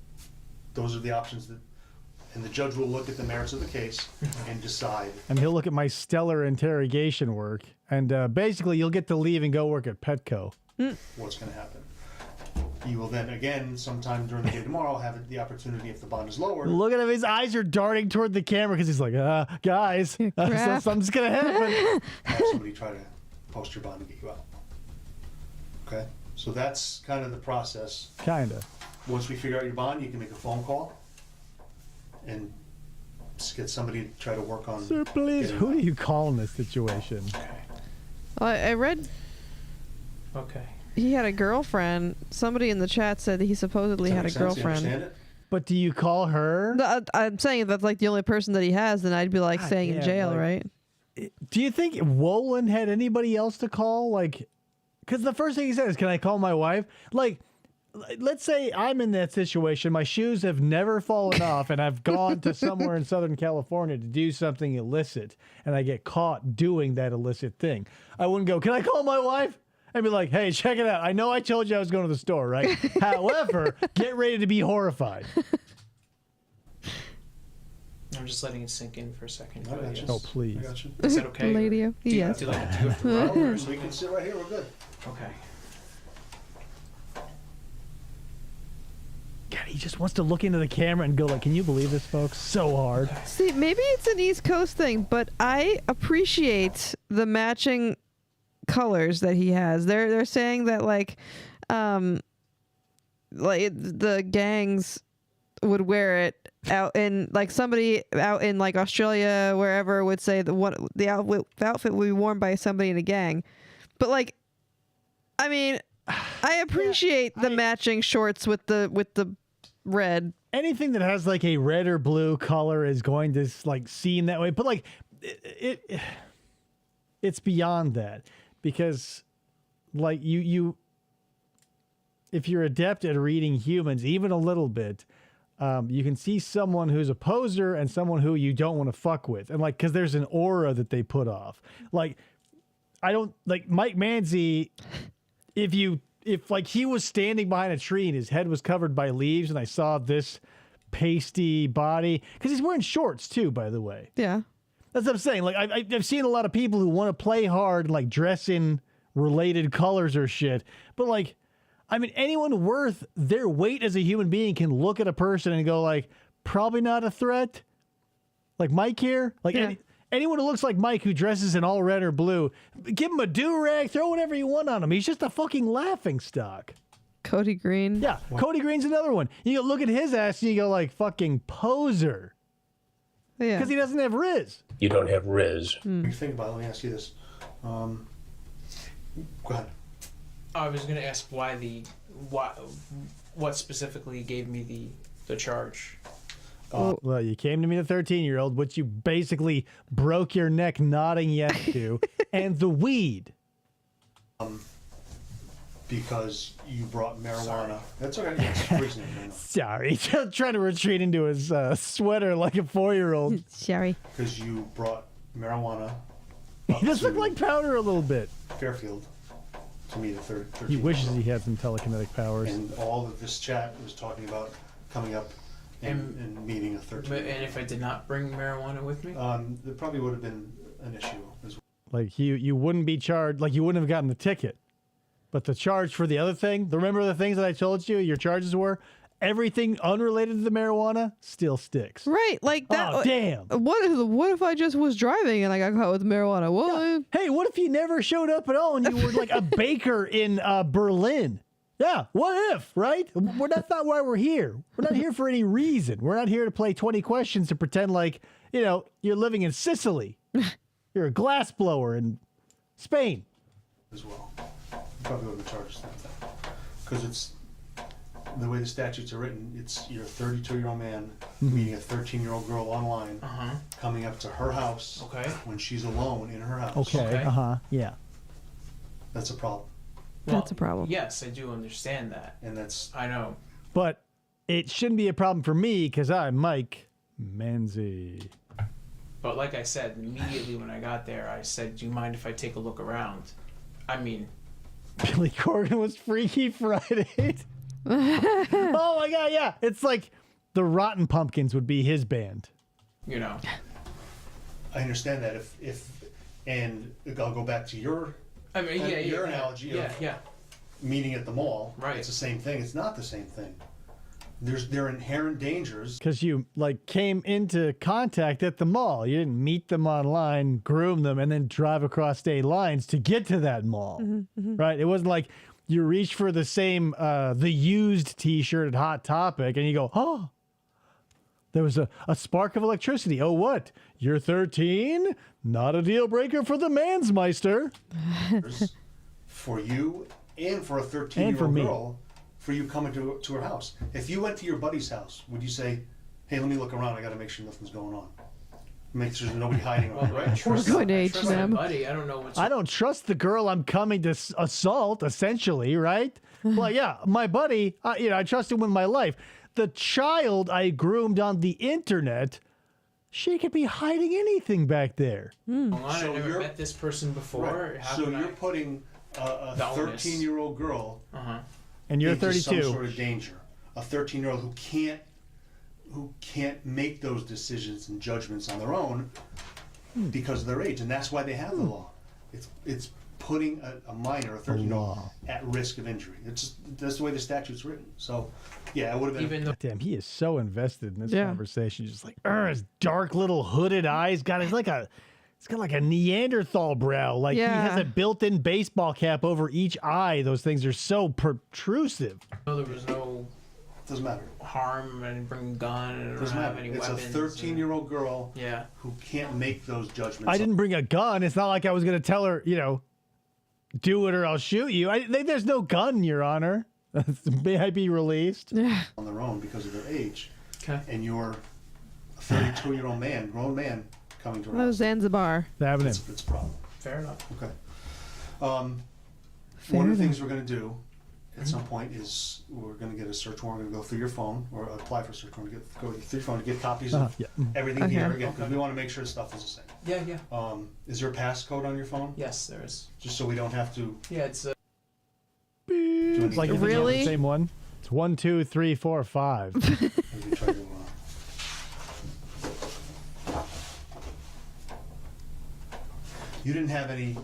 Those are the options and the judge will look at the merits of the case and decide. And he'll look at my stellar interrogation work, and basically you'll get to leave and go work at Petco. What's going to happen. You will then, again, sometime during the day tomorrow, have the opportunity, if the bond is lowered, Look at him, his eyes are darting toward the camera because he's like, guys, crap. something's going to happen. have somebody try to post your bond and get you out. Okay? So that's kind of the process. Kind of. Once we figure out your bond, you can make a phone call and just get somebody to try to work on. Sir, please, getting who out. do you call in this situation? I read Okay. he had a girlfriend. Somebody in the chat said that he supposedly Does that had a make sense? You girlfriend. understand it? But do you call her? I'm saying if that's like the only person that he has, then I'd be like God staying in damn, jail, like- right? Do you think Wolin had anybody else to call? Like, because the first thing he said is, can I call my wife? Like, let's say I'm in that situation. My shoes have never fallen off, and I've gone to somewhere in Southern California to do something illicit, and I get caught doing that illicit thing. I wouldn't go, can I call my wife? I'd be like, hey, check it out. I know I told you I was going to the store, right? However, get ready to be horrified. I'm just letting it sink in for a second. I but got you. yes. Oh, please. I got you. Is that okay? Lady, Or do you, yes. do you like to do it for hours? We can sit right here. We're good. Okay. God, he just wants to look into the camera and go like, can you believe this, folks? So hard. See, maybe it's an East Coast thing, but I appreciate the matching colors that he has. They're saying that like the gangs would wear it out in like somebody out in like Australia, wherever would say the outfit would be worn by somebody in a gang. But like, I mean, I appreciate the matching shorts with the red. Anything that has like a red or blue color is going to like seem that way, but like it's beyond that, because like you if you're adept at reading humans even a little bit, you can see someone who's a poser and someone who you don't want to fuck with, and like because there's an aura that they put off. Like I don't like Mike Manzi. If like he was standing behind a tree and his head was covered by leaves and I saw this pasty body, because he's wearing shorts too, by the way. Yeah. That's what I'm saying. Like I've seen a lot of people who want to play hard and like dress in related colors or shit. But like, I mean, anyone worth their weight as a human being can look at a person and go like, probably not a threat. Like Mike here, like Yeah. anyone who looks like Mike who dresses in all red or blue, give him a do-rag, throw whatever you want on him. He's just a fucking laughing stock. Cody Green. Yeah, Cody Green's another one. You go look at his ass and you go like, fucking poser. Yeah. Because he doesn't have Riz. You don't have Riz. When you think about it, let me ask you this. Go ahead. I was gonna ask what specifically gave me the charge. Well, you came to me, the 13-year-old, which you basically broke your neck nodding yes to, and the weed. Because you brought marijuana. That's okay. It's freezing. Sorry, just trying to retreat into his sweater like a 4-year-old. Sorry. Because you brought marijuana He up does to look like powder a little bit. Fairfield to to meet a 13 He wishes he had some telekinetic powers. And all of this chat was talking about coming up and meeting a 13. And if I did not bring marijuana with me, There probably would have been an issue as well. Like you wouldn't be charged. Like you wouldn't have gotten the ticket, but the charge for the other thing. Remember the things that I told you your charges were. Everything unrelated to the marijuana still sticks. Right, like that. Oh damn! What if I just was driving and I got caught with marijuana? What? Yeah. Hey, what if you never showed up at all and you were like a baker in Berlin? Yeah, what if, right? That's not why we're here. We're not here for any reason. We're not here to play 20 questions to pretend like, you're living in Sicily. You're a glass blower in Spain. As well. Probably would have been charged that. Because it's the way the statutes are written, you're a 32-year-old man meeting a 13-year-old girl online, coming up to her house when she's alone in her house. Okay. Yeah. That's a problem. That's a problem. Yes, I do understand that. And that's... I know. But it shouldn't be a problem for me because I'm Mike Manzi. But like I said, immediately when I got there, I said, do you mind if I take a look around? I mean... Billy Corgan was Freaky Friday. Oh my God, yeah. It's like the Rotten Pumpkins would be his band. I understand that. And I'll go back to your analogy of meeting at the mall. Right. It's the same thing. It's not the same thing. There are inherent dangers. Because you came into contact at the mall. You didn't meet them online, groom them, and then drive across state lines to get to that mall. Right? It wasn't like you reach for the same the used t-shirt at Hot Topic and you go, oh, there was a spark of electricity. Oh, what? You're 13? Not a deal breaker for the Mansmeister. For you and for a 13-year-old girl, for you coming to her house. If you went to your buddy's house, would you say, hey, let me look around, I got to make sure nothing's going on? Make sure there's nobody hiding around, right? We're going to My H&M. buddy, I don't know what's... I don't trust the girl I'm coming to assault, essentially, right? Well, yeah, my buddy, I trust him with my life. The child I groomed on the internet, she could be hiding anything back there. I never met this person before. Right. So you're putting a 13-year-old girl and you're into 32. some sort of danger. A 13-year-old who can't make those decisions and judgments on their own because of their age, and that's why they have the law. It's putting a minor, a 13-year-old, at risk of injury. That's the way the statute's written. So, yeah, it would have been. Damn, he is so invested in this conversation. Just like, his dark little hooded eyes. He's got like a Neanderthal brow. Like he has a built-in baseball cap over each eye. Those things are so protrusive. There was no doesn't matter. Harm. I didn't bring a gun. I didn't have any it's weapons. It's a 13-year-old girl who can't make those judgments. I didn't bring a gun. It's not like I was going to tell her, do it or I'll shoot you. There's no gun, Your Honor. May I be released? On their own because of their age. Okay. And you're a 32-year-old man, grown man, coming to her No, house. Zanzibar. It's a problem. Fair enough. Okay. One of the things we're going to do at some point is we're going to get a search warrant. We're going to go through your phone or apply for a search warrant. Go through your phone to get copies of everything here again because we want to make sure the stuff is the same. Yeah. Is there a passcode on your phone? Yes, there is. Just so we don't have to. Yeah, it's. Like really? The same one. It's 1, 2, 3, 4, 5. Maybe try to, you didn't have any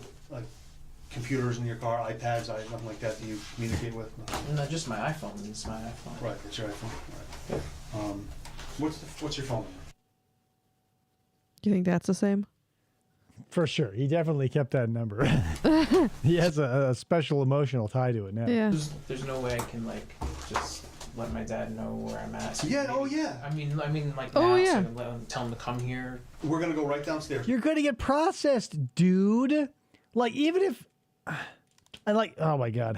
computers in your car, iPads, nothing like that you communicate with? No, just my iPhone. It's my iPhone. Right, it's your iPhone. Right. What's your phone number? You think that's the same? For sure. He definitely kept that number. He has a special emotional tie to it now. Yeah. There's no way I can just let my dad know where I'm at. So Yeah, maybe, oh yeah. I mean now, Oh, yeah. so I can tell him to come here. We're gonna go right downstairs. You're going to get processed, dude. Like, even if... oh my God,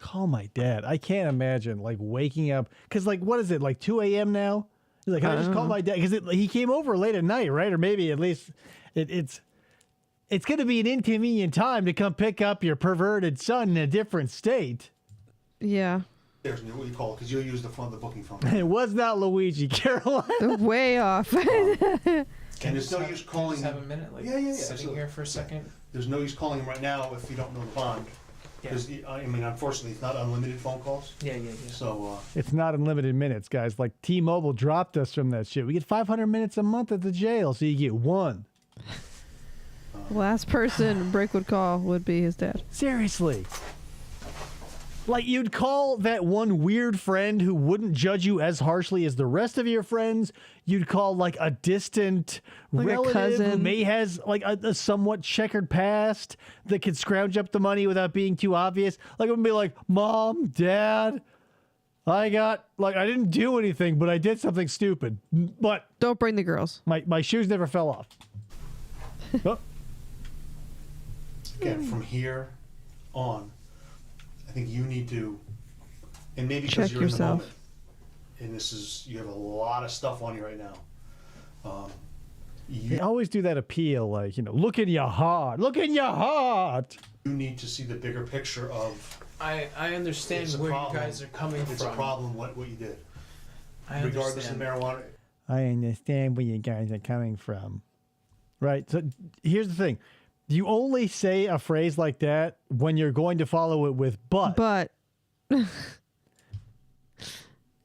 call my dad. I can't imagine, waking up... Because, what is it, 2 a.m. now? He's like, can I just call my dad? Because he came over late at night, right? Or maybe at least it's going to be an inconvenient time to come pick up your perverted son in a different state. Yeah. There's what you call it, because you'll use the booking phone. It was not Luigi, Caroline. Way off. Can there's no use calling Just have him. a minute, like Yeah, yeah, sitting absolutely. here for a second. There's no use calling him right now if you don't know the bond. Yeah. Because, I mean, unfortunately, it's not unlimited phone calls. Yeah. So, It's not unlimited minutes, guys. Like T-Mobile dropped us from that shit. We get 500 minutes a month at the jail, so you get one. Last person Brick would call would be his dad. Seriously. Like, you'd call that one weird friend who wouldn't judge you as harshly as the rest of your friends. You'd call, like, a distant Like a relative who cousin. may has, like, a somewhat checkered past that could scrounge up the money without being too obvious. Like, it would be like, Mom, Dad, I didn't do anything, but I did something stupid. But Don't bring the girls. my shoes never fell off. Oh, again, from here on, I think you need to, and maybe because Check you're yourself. in the moment, and you have a lot of stuff on you right now. they always do that appeal, like, look in your heart. Look in your heart. You need to see the bigger picture of I understand it's a where problem. you guys are coming It's from. a problem what you did. I Regardless of understand. marijuana. I understand where you guys are coming from. Right? So here's the thing. You only say a phrase like that when you're going to follow it with but. But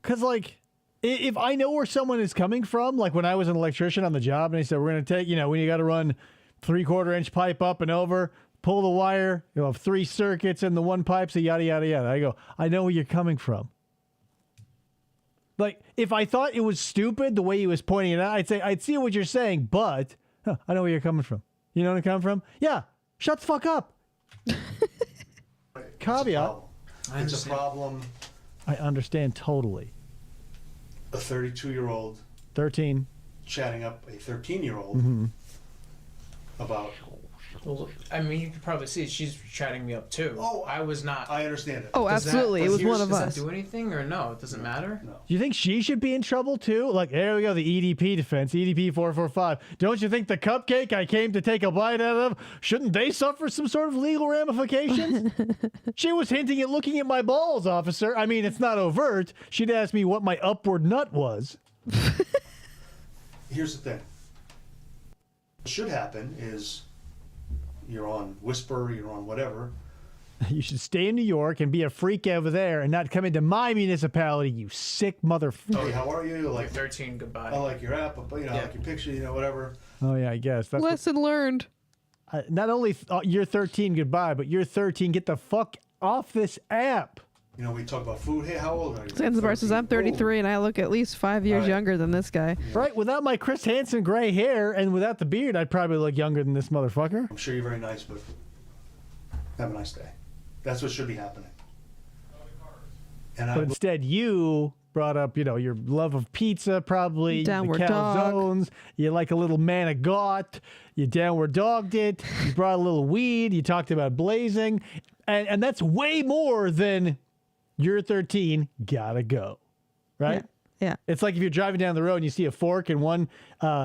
Because, like, if I know where someone is coming from, like when I was an electrician on the job and they said, we're going to take, when you got to run 3/4 inch pipe up and over, pull the wire, you'll have 3 circuits in the one pipe, so yada, yada, yada. I go, I know where you're coming from. Like, if I thought it was stupid the way he was pointing it out, I'd say, I'd see what you're saying, but I know where you're coming from. You know where I'm coming from? Yeah. Shut the fuck up. Caveat. It's a problem. I understand totally. A 32-year-old 13. chatting up a 13-year-old Mm-hmm. about. Well, I mean, you could probably see she's chatting me up too. Oh, I was not. I understand it. oh, Does that- absolutely, it was one of Does us. that do anything or no? It doesn't matter. No. Do you think she should be in trouble too? Like, there we go, the EDP defense, EDP 445. Don't you think the cupcake I came to take a bite out of, shouldn't they suffer some sort of legal ramifications? She was hinting at looking at my balls, officer. I mean, it's not overt. She'd ask me what my upward nut was. Here's the thing. What should happen is you're on Whisper, you're on whatever. You should stay in New York and be a freak over there and not come into my municipality, you sick motherfucker. Hey, how are you? Like Like, 13, goodbye. I like your app, but I Yeah. like your picture, whatever. Oh, yeah, I guess. That's what, Lesson learned. not only you're 13, goodbye, but you're 13, get the fuck off this app. We talk about food. Hey, how old are you? Zanzibar says, I'm 33 and I look at least 5 years All right. younger than this guy. Right? Without my Chris Hansen gray hair and without the beard, I'd probably look younger than this motherfucker. I'm sure you're very nice, but have a nice day. That's what should be happening. And But instead, you brought up, your love of pizza, probably Downward the dog. calzones. You like a little man of God. You downward dogged it. You brought a little weed. You talked about blazing, and that's way more than you're 13. Gotta go, right? Yeah. It's like if you're driving down the road and you see a fork and one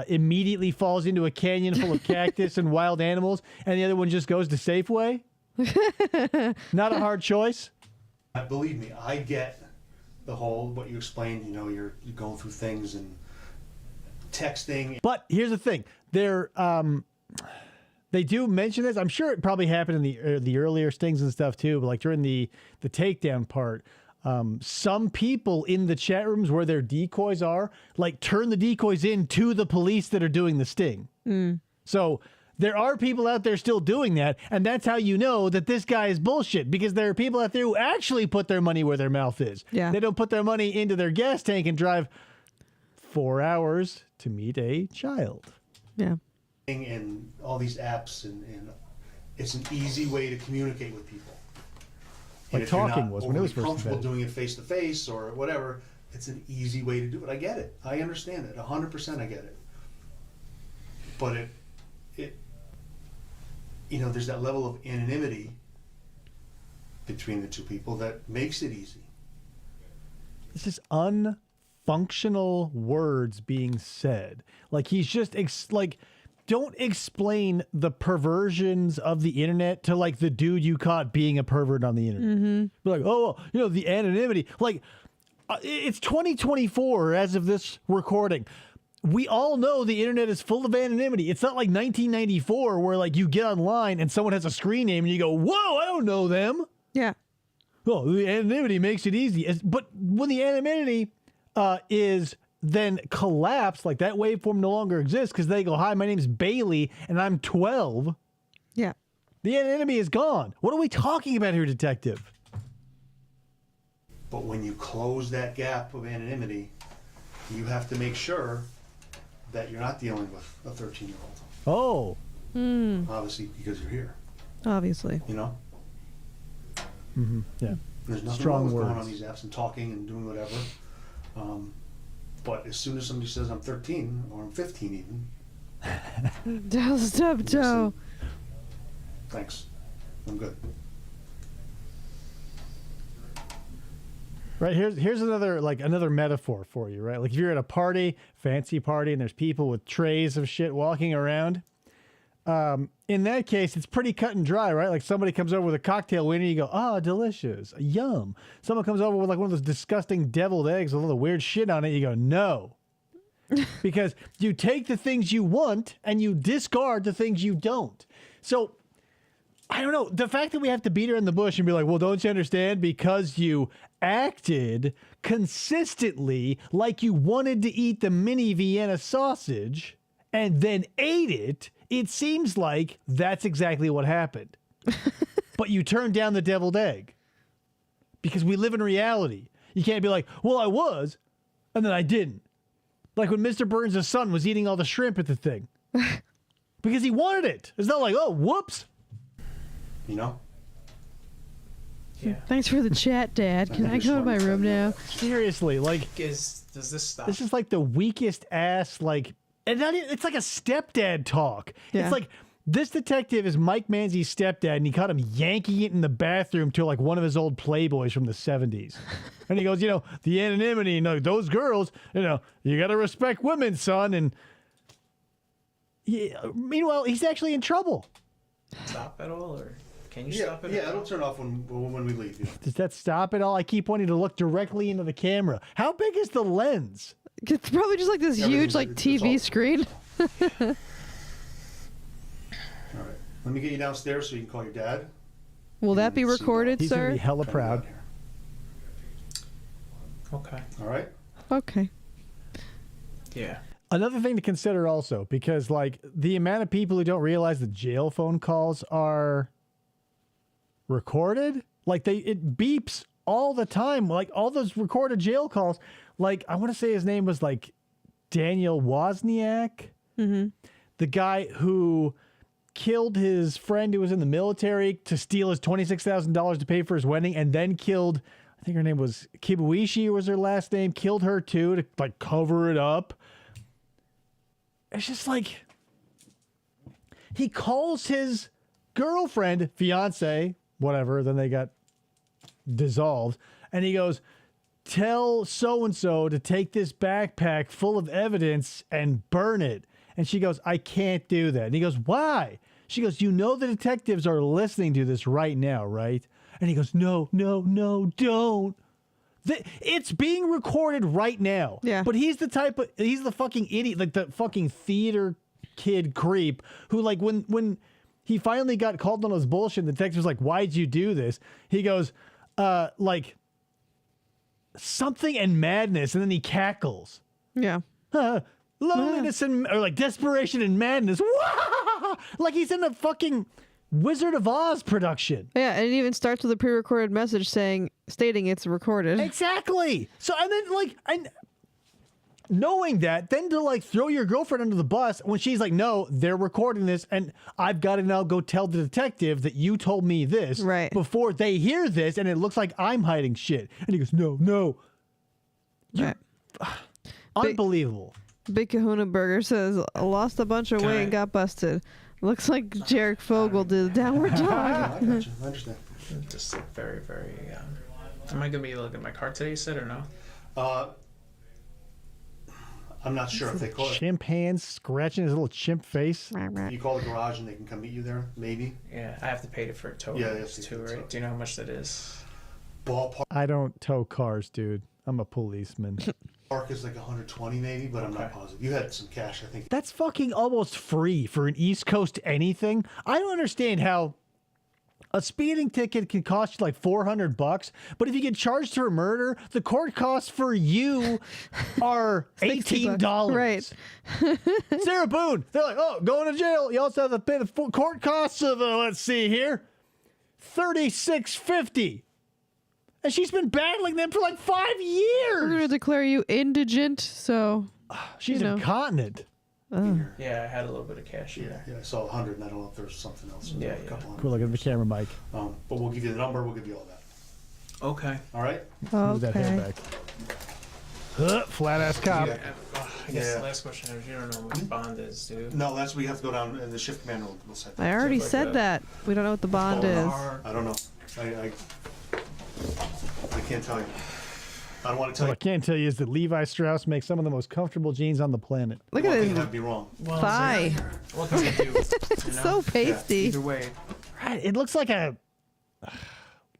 immediately falls into a canyon full of cactus and wild animals, and the other one just goes to Safeway. Not a hard choice. believe me, I get the whole, what you explained, you're going through things and texting. But here's the thing: they do mention this. I'm sure it probably happened in the earlier stings and stuff too. But like during the takedown part, some people in the chat rooms where their decoys are, like turn the decoys in to the police that are doing the sting. So there are people out there still doing that, and that's how you know that this guy is bullshit, because there are people out there who actually put their money where their mouth is. Yeah. They don't put their money into their gas tank and drive 4 hours to meet a child. Yeah. And all these apps, and it's an easy way to communicate with people. Like And if you're talking not was when it was overly first comfortable invented. doing it face to face or whatever, it's an easy way to do it. I get it. I understand it. 100% I get it. But it there's that level of anonymity between the two people that makes it easy. It's just unfunctional words being said. Like he's just don't explain the perversions of the internet to like the dude you caught being a pervert on the internet. Be like, oh, well, the anonymity. Like, it's 2024 as of this recording. we all know the internet is full of anonymity. It's not like 1994 where like you get online and someone has a screen name and you go, whoa, I don't know them. Yeah. Well, the anonymity makes it easy. But when the anonymity is then collapsed, like that waveform no longer exists because they go, hi, my name's Bailey and I'm 12. Yeah. The anonymity is gone. What are we talking about here, detective? But when you close that gap of anonymity, you have to make sure that you're not dealing with a 13-year-old. Oh. Obviously, because you're here. Obviously. You know? Mm-hmm. Yeah. There's nothing Strong wrong with going words. on these apps and talking and doing whatever. But as soon as somebody says I'm 13 or I'm 15 even, Del Steptoe. thanks. I'm good. Right, here's another metaphor for you, right? Like if you're at a party, fancy party, and there's people with trays of shit walking around. In that case, it's pretty cut and dry, right? Like somebody comes over with a cocktail winner, you go, oh, delicious, yum. Someone comes over with like one of those disgusting deviled eggs with all the weird shit on it, you go, no. Because you take the things you want and you discard the things you don't. So I don't know. The fact that we have to beat her in the bush and be like, well, don't you understand? Because you acted consistently like you wanted to eat the mini Vienna sausage and then ate it, it seems like that's exactly what happened. But you turned down the deviled egg. Because we live in reality. You can't be like, well, I was, and then I didn't. Like when Mr. Burns' son was eating all the shrimp at the thing. Because he wanted it. It's not like, oh, whoops. You know? Yeah. Thanks for the chat, Dad. Can I go to my room now? Seriously, like, Does this stop? this is like the weakest ass, like, and not even, it's like a stepdad talk. Yeah. It's like, this detective is Mike Manzi's stepdad, and he caught him yanking it in the bathroom to like one of his old Playboys from the 70s. And he goes, you know, the anonymity, you know, those girls, you know, you got to respect women, son. And meanwhile, he's actually in trouble. Stop at all, or can you stop it? Yeah, at it'll all? turn off when we leave. Yeah. Does that stop it all? I keep wanting to look directly into the camera. How big is the lens? It's probably just like this huge like It's TV all- screen. All right. Let me get you downstairs so you can call your dad. Will that be See, recorded, He's going to sir? be hella Come proud. down here. Okay. All right? Okay. Yeah. Another thing to consider also, because like the amount of people who don't realize that jail phone calls are recorded, like it beeps all the time, like all those recorded jail calls. Like I want to say his name was like Daniel Wozniak, the guy who killed his friend who was in the military to steal his $26,000 to pay for his wedding, and then killed, I think her name was Kibuishi was her last name, killed her too to like cover it up. It's just like he calls his girlfriend, fiance, whatever, then they got dissolved, and he goes, tell so-and-so to take this backpack full of evidence and burn it. And she goes, I can't do that. And he goes, why? She goes, you know the detectives are listening to this right now, right? And he goes, no, don't. It's being recorded right now. Yeah. But he's the fucking idiot, like the fucking theater kid creep who like when he finally got called on his bullshit, the detective was like, why'd you do this? He goes, like something and madness, and then he cackles. Yeah. Loneliness and or like desperation and madness. Like he's in a fucking Wizard of Oz production. Yeah, and it even starts with a pre-recorded message stating it's recorded. Exactly. So and then like and knowing that, then to like throw your girlfriend under the bus when she's like, no, they're recording this, and I've got to now go tell the detective that you told me this right before they hear this, and it looks like I'm hiding shit. And he goes, no. Right. Unbelievable. Big Kahuna Burger says, lost a bunch of weight and got busted. Looks like Jarek Fogel did the downward dog. I got you. I understand. Just like very, very. Am I gonna be looking at my card today? You said or no? I'm not sure if they call it. Chimp hands scratching his little chimp face. You call the garage and they can come meet you there, maybe. Yeah, I have to pay it for a tow. Yeah, yes, too, yes, right? yes. Do you know how much that is? Ballpark. I don't tow cars, dude. I'm a policeman. Park is like 120 maybe, but I'm not positive. You had some cash, I think. That's fucking almost free for an East Coast anything. I don't understand how a speeding ticket can cost you like $400, but if you get charged for murder, the court costs for you are $18. Right. Sarah Boone, they're like, oh, going to jail. You also have to pay the court costs of, let's see here, $36.50. And she's been battling them for like 5 years. We're going to declare you indigent, so. She's incontinent. Yeah, I had a little bit of cash. Yeah, I saw 100, and I don't know if there's something else. Yeah, A couple Cool, look at the camera, Mike. But we'll give you the number. We'll give you all that. Okay. All right? Move that hair back. Flat ass cop. Yeah. I guess the last question is, you don't know what bond is, dude. No, that's we have to go down, and the shift commander will say that. I already like said that. We don't know what the bond is. I don't know. I can't tell you. I don't want to tell What I can tell you is that Levi Strauss makes some of the most comfortable jeans on the planet. Look you. at I'd his be wrong. thigh. What can we do? It's so pasty. Either way. Right, it looks like a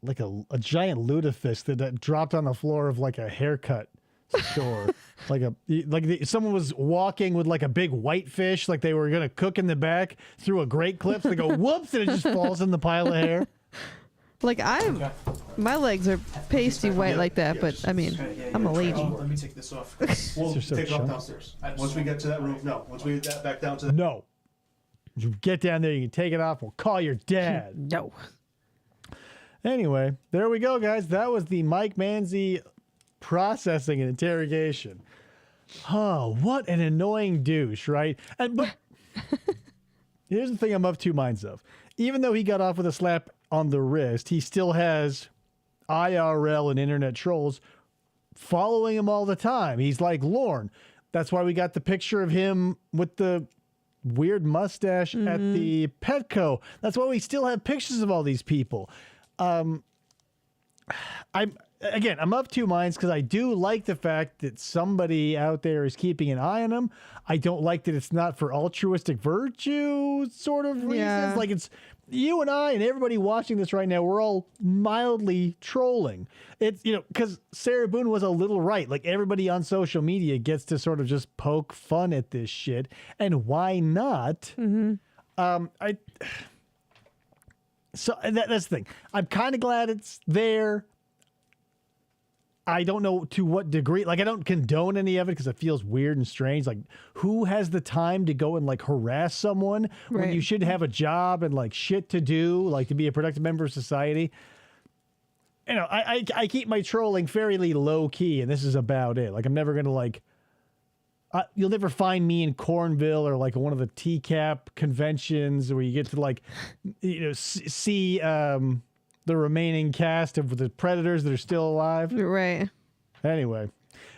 giant lutefisk that dropped on the floor of like a haircut store. Someone was walking with like a big white fish, like they were gonna cook in the back through a great clip. So they go whoops, and it just falls in the pile of hair. Like my legs are pasty white like that, but I mean, I'm a lady. Let me take this off. We'll Is there take it up some? downstairs. Once we get to that room, once we get back down to that. No, you get down there, you can take it off. We'll call your dad. No. Anyway, there we go, guys. That was the Mike Manzi processing and interrogation. Oh, what an annoying douche, right? But here's the thing I'm of two minds of. Even though he got off with a slap on the wrist, he still has IRL and internet trolls following him all the time. He's like Lorne. That's why we got the picture of him with the weird mustache at the Petco. That's why we still have pictures of all these people. I'm of two minds because I do like the fact that somebody out there is keeping an eye on him. I don't like that it's not for altruistic virtue sort of reasons. Yeah. Like it's you and I and everybody watching this right now, we're all mildly trolling. It's, because Sarah Boone was a little right. Like everybody on social media gets to sort of just poke fun at this shit. And why not? So that's the thing. I'm kind of glad it's there. I don't know to what degree. Like, I don't condone any of it because it feels weird and strange. Like, who has the time to go and, like, harass someone when Right. you should have a job and, like, shit to do, like, to be a productive member of society? I keep my trolling fairly low-key, and this is about it. Like, I'm never going to, like... you'll never find me in Cornville or, like, one of the TCAP conventions where you get to, like, see... the remaining cast of the Predators that are still alive. Right. Anyway,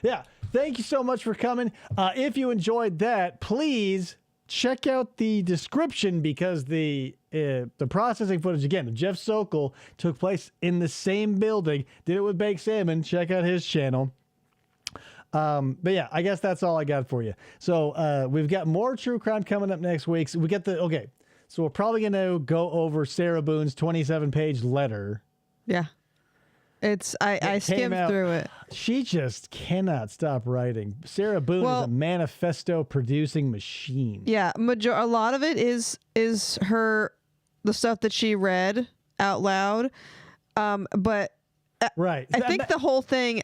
yeah, thank you so much for coming. If you enjoyed that, please check out the description because the processing footage, again, of Jeff Sokol took place in the same building, did it with Baked Salmon. Check out his channel. But yeah, I guess that's all I got for you. So we've got more true crime coming up next week. So we get So we're probably going to go over Sarah Boone's 27-page letter. Yeah. I skimmed through it. She just cannot stop writing. Sarah Boone is a manifesto producing machine. Yeah, a lot of it is the stuff that she read out loud. But right. I think the whole thing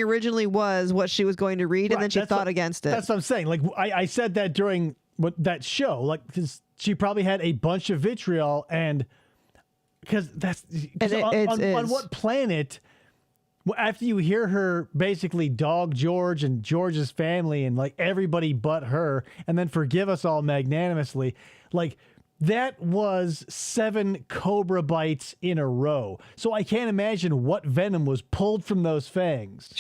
originally was what she was going to read, and then she thought against it. That's what I'm saying. Like I said that during that show, like, because she probably had a bunch of vitriol, and because on what planet, after you hear her basically dog George and George's family and like everybody but her, and then forgive us all magnanimously, like that was 7 cobra bites in a row. So I can't imagine what venom was pulled from those fangs.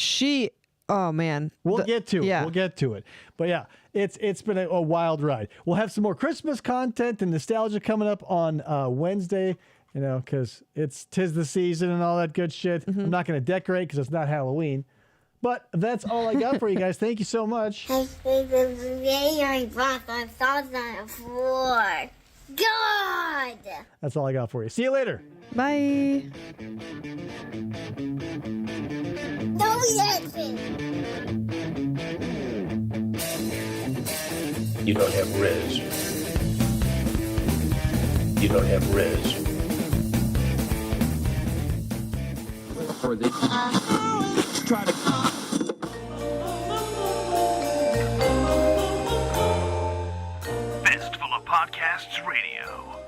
Oh man, We'll get to it. But yeah, it's been a wild ride. We'll have some more Christmas content and nostalgia coming up on Wednesday, because tis the season and all that good shit. I'm not going to decorate because it's not Halloween. But that's all I got for you guys. Thank you so much. God! That's all I got for you. See you later. Bye. No reaction! You don't have riz. You don't have riz. Fistful of Podcasts Radio.